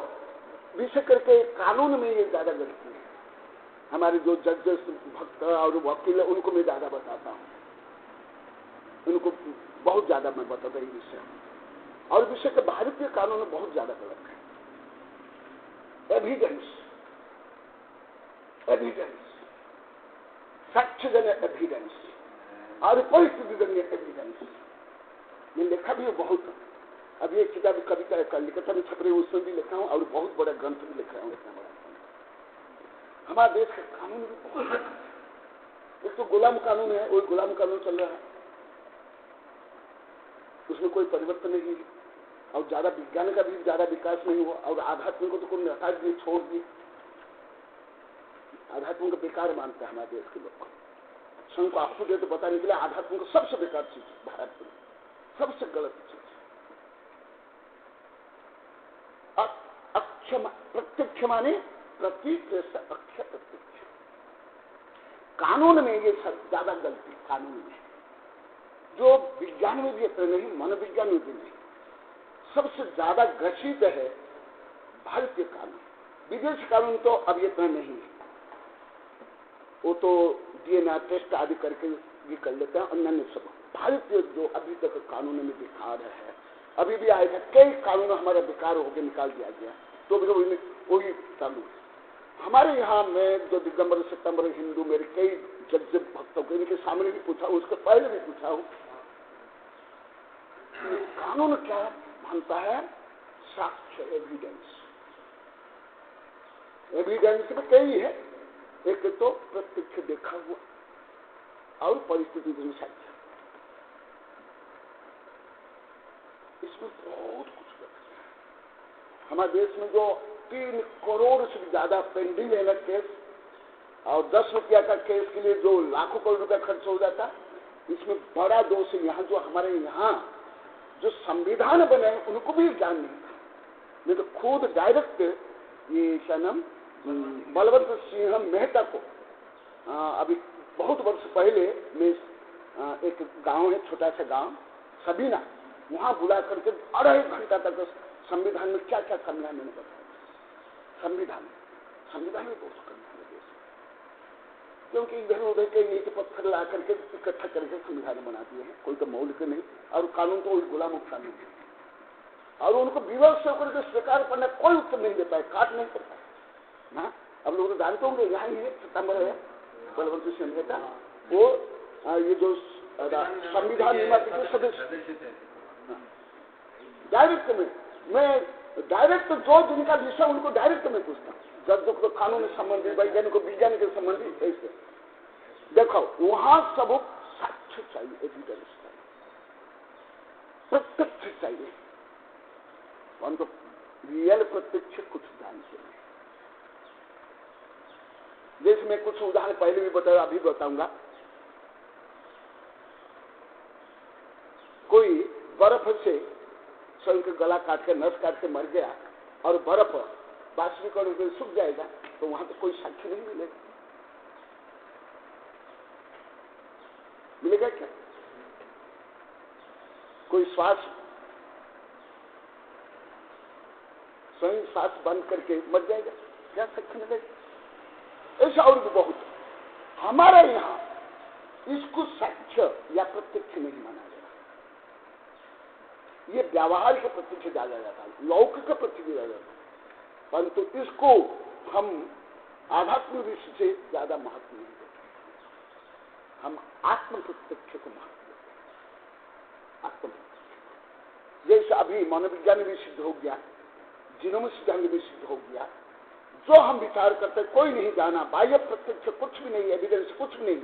विशेष करके कानून में ये ज्यादा गलती है। हमारे जो जजेस भक्त और वकील है उनको मैं ज्यादा बताता हूँ, उनको बहुत ज्यादा मैं बताता हूँ विषय। और विषय के भारतीय कानून में बहुत ज्यादा गलत है। एविडेंस, एविडेंस, साक्ष्यजन्य एविडेंस और परिस्थितिजन्य एविडेंस मैं लिखा भी है बहुत। अब ये किताब कविता कलिकता में छप रही है, उसमें भी लिखा हूँ और बहुत बड़ा ग्रंथ भी लिखा हूँ। इतना बड़ा हमारे देश का कानून भी बहुत, एक तो गुलाम कानून है, वही गुलाम कानून चल रहा है, उसमें कोई परिवर्तन नहीं है। और ज्यादा विज्ञान का भी ज्यादा विकास नहीं हुआ और आध्यात्म को तो कोई हटा दिए, छोड़ दिए। आध्यात्म को बेकार मानते हैं हमारे देश के लोग। संघ को आपको दे तो पता निकला आध्यात्म को सबसे बेकार चीज भारत में, सबसे गलत चीज। अक्षमा प्रत्यक्ष माने प्रतीक से अक्षय प्रत्यक्ष। कानून में ये सब ज्यादा गलती, कानून में जो विज्ञान में भी इतना नहीं, मनोविज्ञान में भी नहीं, सबसे ज्यादा ग्रसित है भारतीय कानून। विदेशी कानून तो अब इतना नहीं है, वो तो डीएनए टेस्ट आदि करके ये कर लेते हैं, अन्य सब। भारतीय जो अभी तक कानून में विकार है, अभी भी आएगा, कई कानून हमारा विकार होकर निकाल दिया गया, तो भी वही कानून। हमारे यहाँ में जो दिगंबर सितंबर हिंदू मेरे कई जज भक्तों के इनके सामने भी पूछा, उसके पहले भी पूछा हूँ, कानून क्या मानता है? साक्ष्य, एविडेंस। एविडेंस में कई है, एक तो प्रत्यक्ष देखा हुआ और परिस्थिति में साक्ष्य। इसमें बहुत कुछ है। हमारे देश में जो 3 करोड़ से ज्यादा पेंडिंग है ना केस, और 10 रुपया का केस के लिए जो लाखों करोड़ रुपया खर्च हो जाता, इसमें बड़ा दोष है यहाँ जो हमारे यहाँ जो संविधान बने उनको भी ज्ञान नहीं था। मैं तो खुद डायरेक्ट ये क्या नाम बलवंत सिंह मेहता को अभी बहुत वर्ष पहले मैं एक गांव है, छोटा सा गांव सबीना, वहां बुला करके 2.5 घंटा तक संविधान में क्या क्या करना है मैंने बताया। संविधान में बहुत करना है देश, क्योंकि इधर उधर के ईंट पत्थर ला करके इकट्ठा करके संविधान बना दिए हैं, कोई तो मौलिक नहीं, और कानून तो वही गुलाम कानून है। और उनको विवाद से होकर स्वीकार करना कोई उत्तर नहीं देता है, काट नहीं करता है ना। अब लोग जानते होंगे, यहाँ ही सितंबर है बलवंत सिंह मेहता, वो ये जो संविधान निर्माता के सदस्य डायरेक्ट में, मैं डायरेक्ट जो जिनका विषय उनको डायरेक्ट में पूछता हूँ, जब जो कानून संबंधी, वैज्ञानिक विज्ञान के संबंधी, ऐसे देखो वहां सब साक्ष्य चाहिए, एविडेंस चाहिए, प्रत्यक्ष चाहिए, परंतु रियल प्रत्यक्ष कुछ जानते नहीं। जैसे मैं कुछ उदाहरण पहले भी बताया, अभी बताऊंगा। कोई बर्फ से स्वयं के गला काट के, नस काट के मर गया और बर्फ बाष्पीकरण होकर सूख जाएगा, तो वहां तो कोई साक्ष्य नहीं मिलेगा। मिलेगा क्या? कोई श्वास स्वयं श्वास बंद करके मर जाएगा, क्या साक्ष्य मिलेगा? ऐसा और भी बहुत। हमारे यहाँ इसको साक्ष्य या प्रत्यक्ष नहीं माना जाता, ये व्यवहार के प्रत्यक्ष डाला जाता है, लौकिक का प्रत्यक्ष डाला जाता है, परंतु इसको हम आध्यात्म विषय से ज्यादा महत्व नहीं देते, हम आत्म प्रत्यक्ष को महत्व देते हैं। आत्म प्रत्यक्ष जैसे अभी मनोविज्ञान भी सिद्ध हो गया, जीनोम सिद्धांत भी सिद्ध हो गया, जो हम विचार करते कोई नहीं जाना, बाह्य प्रत्यक्ष कुछ भी नहीं, एविडेंस कुछ भी नहीं,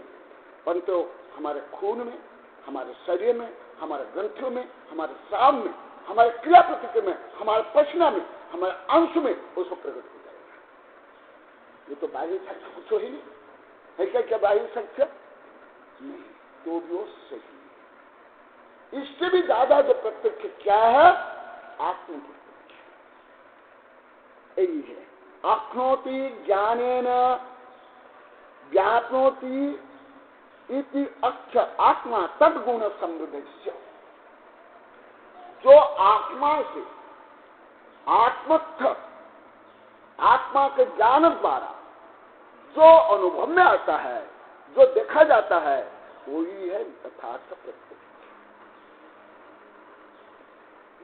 परंतु हमारे खून में, हमारे शरीर में, हमारे ग्रंथियों में, हमारे श्राव में, हमारे क्रिया प्रतिक्रिया में, हमारे पसीना में, हमारे अंश में उसको प्रकट हो जाएगा। ये तो बाह्य साक्ष्य कुछ ही नहीं है। क्या बाह्य साक्ष्य नहीं, तो भी वो सही। इससे भी ज्यादा जो प्रत्यक्ष क्या है? आत्म प्रत्यक्ष। यही है, आप्नोति ज्ञानेन व्याप्नोति इति अक्ष आत्मा तद्गुण समृद्धस्य। जो आत्मा से आत्मस्थ आत्मा के ज्ञान द्वारा जो अनुभव में आता है, जो देखा जाता है, वही है यथार्थ प्रत्यक्ष।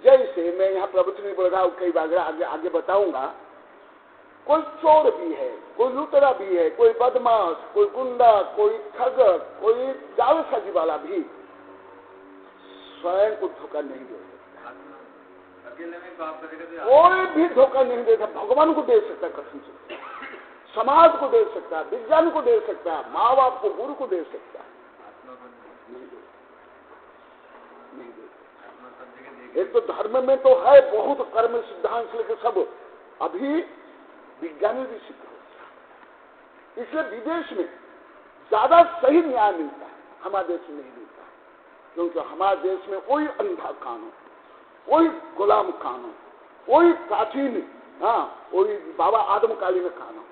जैसे मैं यहाँ प्रवचन नहीं बोल रहा हूं, कई बार आगे बताऊंगा। कोई चोर भी है, कोई लुटेरा भी है, कोई बदमाश, कोई गुंडा, कोई ठग, कोई जालसाजी वाला भी स्वयं को धोखा नहीं दे सकता। कोई भी धोखा नहीं दे सकता। भगवान को दे सकता, कसम से, समाज को दे सकता, विज्ञान को दे सकता, माँ बाप को, गुरु को दे सकता, नहीं दे। एक तो धर्म में तो है बहुत कर्म सिद्धांत से लेकर सब, अभी विज्ञानी भी सिद्ध होता। इसलिए विदेश में ज्यादा सही न्याय मिलता है, हमारे देश में नहीं मिलता, क्योंकि हमारे देश में वही अंधा कानून, वही गुलाम कानून, वही प्राचीन, वही बाबा आदमकालीन कानून।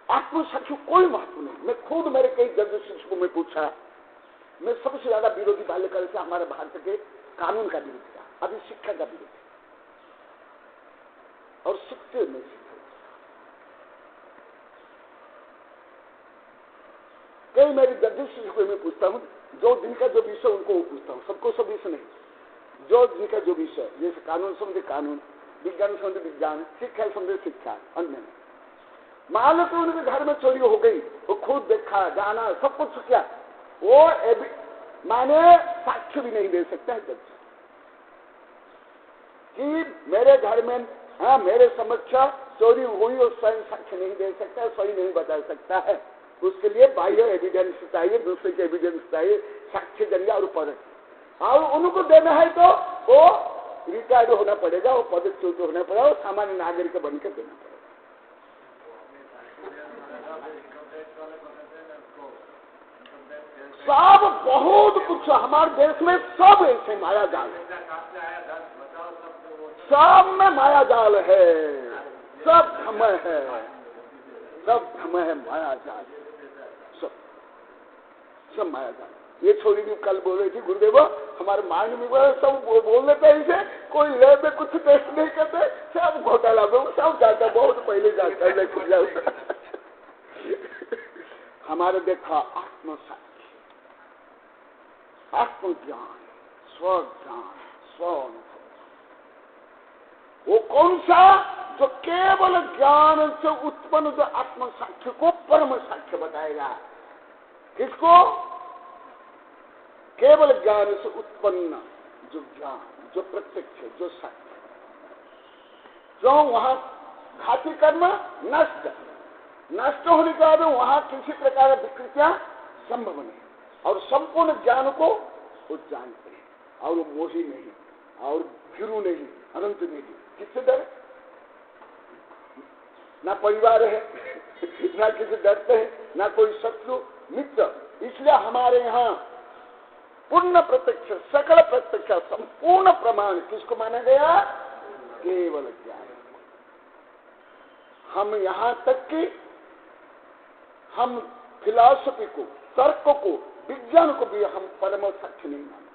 आत्मसाक्षी कोई महत्व नहीं। मैं खुद मेरे कई जज शिक्षकों में पूछा, मैं सबसे ज्यादा विरोधी बाल्यकाल से हमारे भारत के कानून का विरोध था, अभी शिक्षा का विरोध है, और सीखते नहीं सीखते। कई मेरी जज शिक्षकों में पूछता हूँ, जो दिन का जो विषय उनको पूछता हूँ, सबको सब विषय नहीं, जो दिन का जो विषय, जैसे कानून संबंधी कानून, विज्ञान संबंधी विज्ञान, शिक्षा संबंधी शिक्षा, अन्य। मान लो कि उनके घर में चोरी हो गई, वो खुद देखा, जाना, सब कुछ किया, वो माने साक्ष्य भी नहीं दे सकता है जज कि मेरे घर में मेरे समक्ष चोरी हुई, और स्वयं साक्ष्य नहीं दे सकता, सही नहीं बता सकता है। उसके लिए बाह्य एविडेंस चाहिए, दूसरे के एविडेंस चाहिए, साक्ष्य जरिया और पदक, और उनको देना है तो वो रिटायर्ड होना पड़ेगा, वो पदच्युत होना पड़ेगा, वो सामान्य नागरिक बनकर देना पड़ेगा। सब बहुत कुछ हमारे देश में, सब ऐसे माया जाल है, सब में माया जाल है, सब भ्रम है, सब भ्रम है, माया जाल, सब माया जाल। ये छोरी भी कल बोल रही थी, गुरुदेव हमारे माइंड में सब बोल लेते हैं, इसे कोई ले में कुछ टेस्ट नहीं करते, सब घोटाला में सब जाता, बहुत पहले जाता है, लेकिन जाता हमारे देखा आत्मसाक्षी, आत्मज्ञान, स्वज्ञान, स्व अनुभव, वो कौन सा? जो केवल ज्ञान से उत्पन्न जो आत्म साक्ष्य को परम साक्ष्य बताएगा। किसको? केवल ज्ञान से उत्पन्न जो ज्ञान, जो प्रत्यक्ष, जो साक्ष्य, जो वहां घाती कर्म नष्ट होने के बाद वहां किसी प्रकार की विकृतियां संभव नहीं, और संपूर्ण ज्ञान को वो जानते हैं, और वो मोही नहीं, और भीरू नहीं, अनंत नहीं। किससे डरे? ना परिवार है, ना किसी डरते हैं, ना कोई शत्रु मित्र। इसलिए हमारे यहाँ पूर्ण प्रत्यक्ष, सकल प्रत्यक्ष, संपूर्ण प्रमाण किसको माना गया? केवल ज्ञान। हम यहाँ तक कि हम फिलॉसफी को, तर्क को, विज्ञान को भी हम परम सत्य नहीं मानते,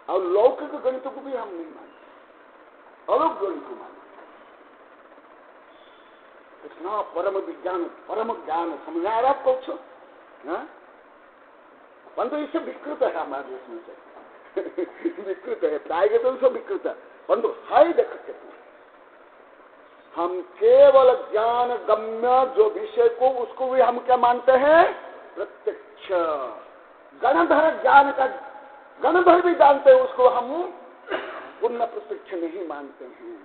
और लौकिक गणित को भी हम नहीं मानते, अलग गणित को मानते। इतना परम विज्ञान, परम ज्ञान समझ आ रहा आपको? परंतु इससे विकृत है हमारे देश में से विकृत है, प्राय तो इससे विकृत है, परंतु है देखते हम केवल ज्ञान गम्य जो विषय को, उसको भी हम क्या मानते हैं? प्रत्यक्ष। गणधर ज्ञान का, गणधर भी जानते हैं, उसको हम पूर्ण प्रत्यक्ष नहीं मानते हैं।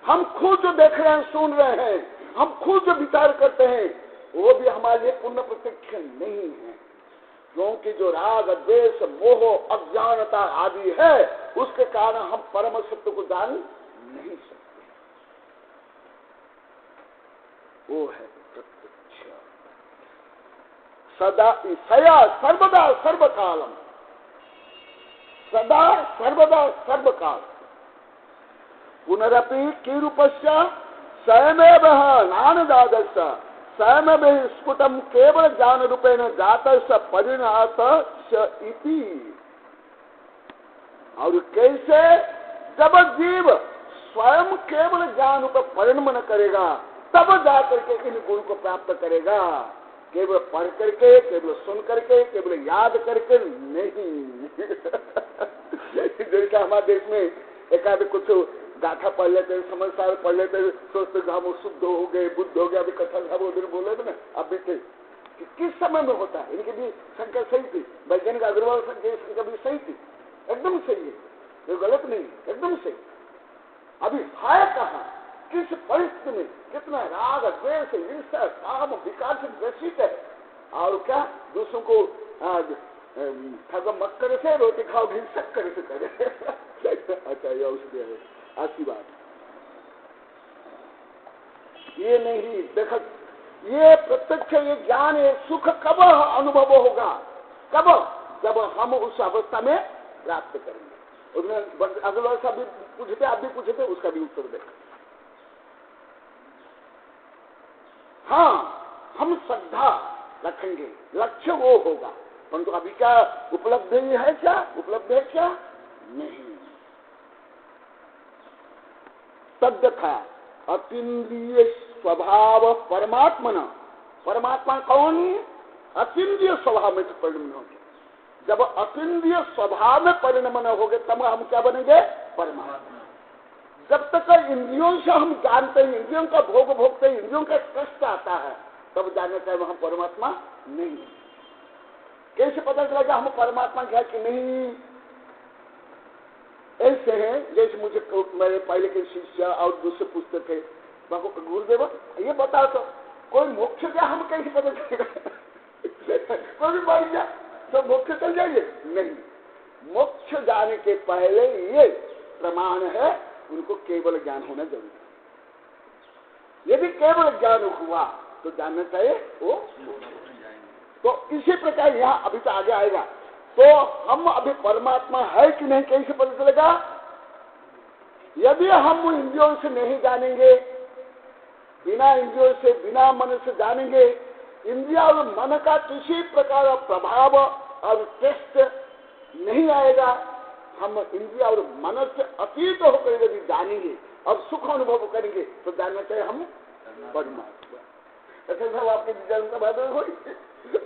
हम खुद जो देख रहे हैं, सुन रहे हैं, हम खुद जो विचार करते हैं, वो भी हमारे लिए पूर्ण प्रत्यक्ष नहीं है, क्योंकि जो राग, द्वेष, मोह, अज्ञानता आदि है, उसके कारण हम परम सत्य को जान नहीं सकते। वो है प्रत्यक्ष। सदा सया सर्वदा सर्वकालम, सदा सर्वदा सर्वकाल। पुनरपि कीरूपस्य स्वयमेव नानदादस्य स्वयमेव स्फुटम केवल ज्ञान रूपेण जातस्य परिणातस्य इति। और कैसे? जब जीव केवल ज्ञान पर परिणमन करेगा तब जा करके इन गुण को प्राप्त करेगा। केवल पढ़ करके, केवल सुन करके, केवल याद करके नहीं। जैसे हमारे देश में एक आधे कुछ गाथा पढ़ लेते, समाचार पढ़ लेते, सोचते हम शुद्ध हो गए, बुद्ध हो गया। अभी कथा साहब उधर बोले थे ना, अभी थे कि किस समय में होता है। इनकी भी शंका सही थी, वैज्ञानिक अग्रवाल की शंका भी सही थी, एकदम सही है, ये गलत नहीं, एकदम सही। अभी है कहाँ, किस परिस्थिति में, कितना राग द्वेष ईर्ष्या काम विकार से ग्रसित है, और क्या दूसरों को ठग मक्कर से रोटी खाओ भी शक्कर से करे। अच्छा ये औषधि है, अच्छी बात। ये नहीं देख, ये प्रत्यक्ष ये ज्ञान ये सुख कब अनुभव होगा, कब, जब हम उस अवस्था में प्राप्त करेंगे। उसमें अगला सा भी पूछे थे, आप भी पूछे थे, उसका भी उत्तर देखा। हाँ, हम श्रद्धा रखेंगे, लक्ष्य वो होगा, परंतु अभी क्या उपलब्धि है, क्या उपलब्ध है, क्या नहीं। तद्यथा अतीन्द्रिय स्वभाव परमात्मा, परमात्मा कौन, अतीन्द्रिय स्वभाव में परिणमन होंगे। जब अतीन्द्रिय स्वभाव में परिणमन होंगे तब हम क्या बनेंगे, परमात्मा। जब तक इंद्रियों से हम जानते हैं, इंद्रियों का भोग भोगते हैं, इंद्रियों का कष्ट आता है, तब जानना चाहिए हम परमात्मा नहीं। कैसे पता चलेगा हम परमात्मा क्या कि नहीं। ऐसे हैं जैसे मुझे मेरे पहले के शिष्य और दूसरे पूछते थे, गुरुदेव ये बताओ तो कोई मोक्ष क्या, हम कैसे पता चलेगा। कोई भी मर गया तो मोक्ष चल जाइए, नहीं। मोक्ष जाने के पहले ये प्रमाण है, उनको केवल ज्ञान होना जरूरी है। यदि केवल ज्ञान हुआ तो जानना चाहिए वो। तो इसी प्रकार यहाँ अभी तो आगे आएगा, तो हम अभी परमात्मा है कि नहीं कैसे पता चलेगा। यदि हम इंद्रियों से नहीं जानेंगे, बिना इंद्रियों से, बिना मन से जानेंगे, इंद्रिया और मन का किसी प्रकार प्रभाव और टेस्ट नहीं आएगा। हम इंद्रिया और मन से अतीत होकर यदि जानेंगे और सुख अनुभव करेंगे तो जानना चाहिए हम परमात्मा। ऐसे सब आपके विज्ञान का बात हो,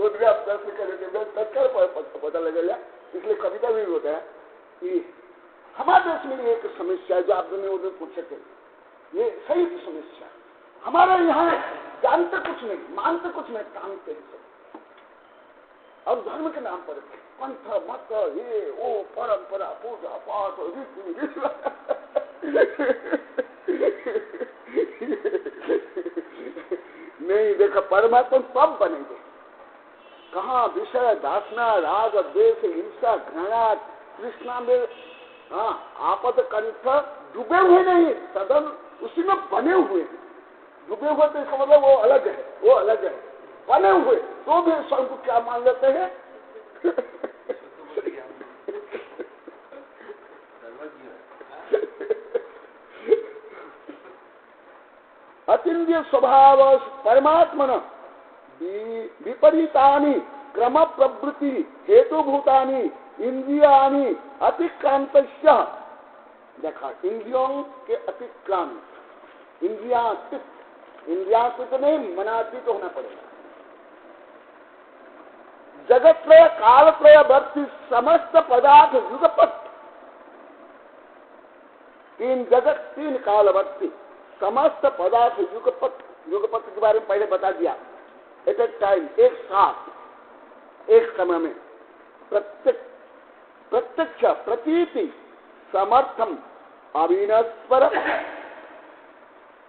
उनके आप प्रश्न करेंगे तत्काल पता लगेगा। इसलिए कविता भी होता है कि हमारे देश में एक समस्या है जो आपने उधर पूछे थे, ये सही समस्या। हमारे यहाँ जानते कुछ नहीं, मानते कुछ नहीं, कामते सब, और धर्म के नाम पर पंथ मत ये वो परंपरा पूजा पाठ रीति नहीं। देखा परमात्मा सब बनेंगे कहाँ, विषय दासना राग द्वेष हिंसा घृणा कृष्णा में, हाँ आपद कंठ डूबे हुए नहीं, सदन उसी में बने हुए। डूबे हुए तो इसका मतलब वो अलग है, वो अलग है। बने हुए तो भी स्वयं को क्या मान लेते हैं। अतीन्द्रिय स्वभाव परमात्मन विपरीतानि क्रम प्रवृत्ति हेतुभूतानि इंद्रियानि अतिक्रांतस्य। देखा इंद्रियों के अतिक्रांत, इंद्रियातीत, इंद्रियातीत नहीं मनातीत होना पड़ेगा। जगत त्रय काल त्रय वर्ती समस्त पदार्थ युगपत, तीन जगत तीन कालवर्ती समस्त पदार्थ युगपत, युगपत के बारे में पहले बता दिया। एट ए टाइम, एक साथ एक समय में प्रत्यक्ष प्रतीति समर्थम अविनस्पर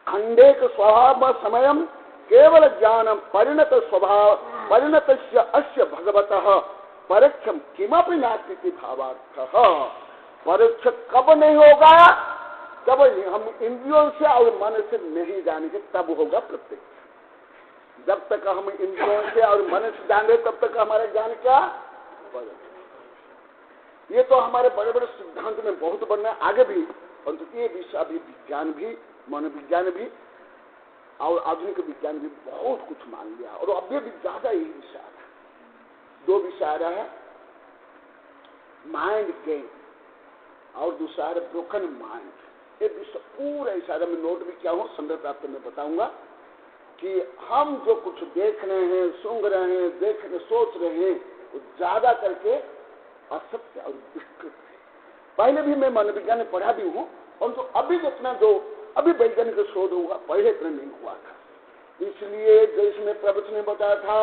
खंडेक स्वभाव समयम केवल ज्ञानम परिणत स्वभाव परिणत अस्य भगवतः परोक्षम किमपि नास्ति भावार्थः। परोक्ष कब नहीं होगा, जब हम इंद्रियों से और मन से नहीं जानेंगे तब होगा प्रत्यक्ष। जब तक हम इंद्रियों से और मन से जान रहे तब तक हमारा ज्ञान क्या। ये तो हमारे बड़े बड़े सिद्धांत में बहुत बढ़ना आगे भी, परंतु ये विषय अभी विज्ञान भी, मनोविज्ञान भी और आधुनिक विज्ञान भी बहुत कुछ मान लिया, और अभी भी ज्यादा यही विषय आ रहा है। दो विषय आ रहा है, माइंड गेम और दूसरा है ब्रोकन माइंड। एक विषय पूरा इशारा में नोट भी किया हूँ, संदर्भ प्राप्त में बताऊंगा कि हम जो कुछ देख रहे हैं, सुन रहे हैं, देख रहे, सोच रहे हैं, वो ज्यादा करके असत्य और विकृत है। पहले भी मैं मनोविज्ञान में पढ़ा भी हूँ, और तो अभी जितना जो अभी वैज्ञानिक शोध हुआ, पहले इतना नहीं हुआ था। इसलिए जो इसमें प्रवचन ने बताया था,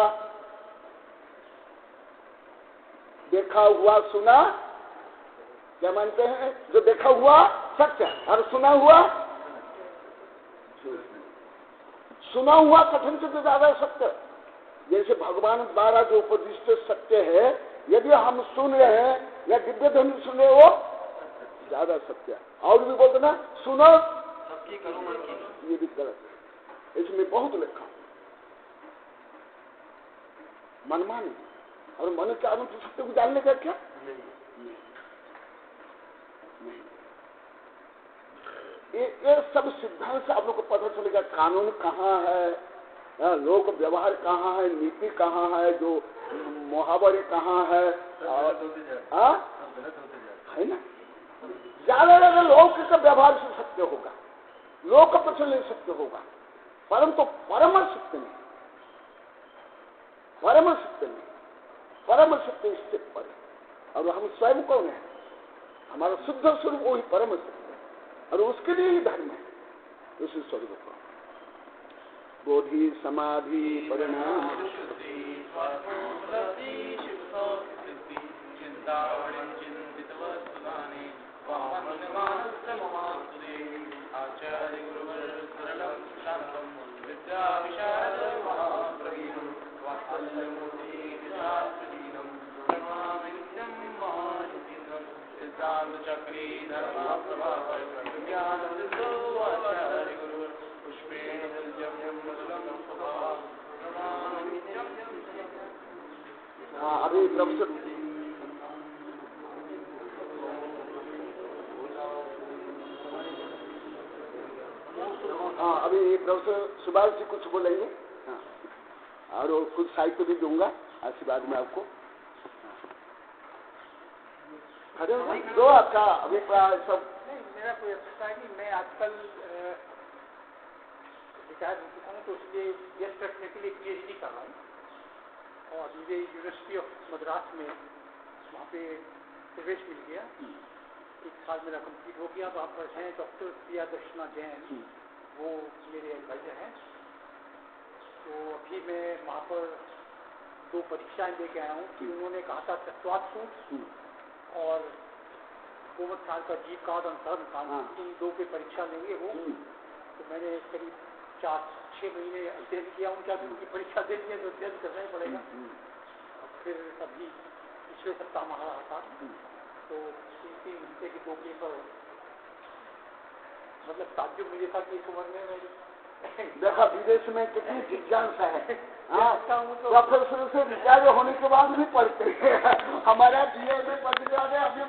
देखा हुआ सुना, क्या मानते हैं? जो देखा हुआ सत्य और सुना हुआ सुना हुआ कठिन से ज्यादा सत्य। जैसे भगवान द्वारा जो उपदिष्ट सत्य है, यदि हम सुन रहे हैं या दिव्य ध्वनि सुन रहे, वो ज्यादा सत्य है। और भी बोलते ना, सुनो सबकी करो मन की, ये भी गलत है। इसमें बहुत लिखा मनमानी और मन के आनंद सत्य को जानने का क्या नहीं। ये सब सिद्धांत से आप लोग को पता चलेगा कानून कहाँ है, लोक व्यवहार कहाँ है, नीति कहाँ है, जो मुहावरे कहाँ है, है ना। ज्यादा लोक का व्यवहार से सत्य होगा, लोक प्रचलन सत्य होगा, परंतु परम सत्य नहीं, परम सत्य नहीं, परम सत्य इससे परे। और हम स्वयं कौन है? हमारा शुद्ध स्वरूप वही परम सत्य है, और उसके लिए ही धर्म है। उसी स्वरूप को बोधि समाधि परिणाम चक्री धर्मा प्रभा ज्ञान आचार्य गुरु पुष्पेण अभी प्रोफेसर अभी प्रोफेसर सुभाष जी कुछ बोलेंगे, और कुछ साहित्य भी दूंगा आशीर्वाद में आपको। दो आपका अभिप्राय सब। मेरा कोई अभिप्राय नहीं, मैं आजकल रिटायर हो चुका हूँ, तो इसलिए गेस्ट रखने के लिए PhD कर रहा हूँ, और मुझे यूनिवर्सिटी ऑफ मद्रास में वहाँ पे प्रवेश मिल गया। एक साल मेरा कंप्लीट हो गया। वहाँ पर हैं डॉक्टर प्रियादर्शना जैन, वो मेरे एडवाइजर हैं। तो अभी मैं वहाँ पर 2 परीक्षाएं दे के आया हूँ कि उन्होंने कहा था तत्वात सूत्र और गोमत साल का जीव कार्ड और धर्म कार्ड, इन 2 पे परीक्षा लेंगे वो। तो मैंने करीब 4-6 महीने अध्ययन किया उनका, भी उनकी परीक्षा दे दी है, तो अध्ययन करना ही पड़ेगा। और फिर अभी पिछले सप्ताह में रहा था, तो 3 घंटे के 2 पेपर, मतलब ताज्जुब मुझे था कि इस उम्र में मैं देखा विदेश में कितनी जिज्ञासा है। प्रोफेसर से रिटायर होने के बाद भी पढ़ते हैं। हमारा जीवन में पढ़ गया, अभी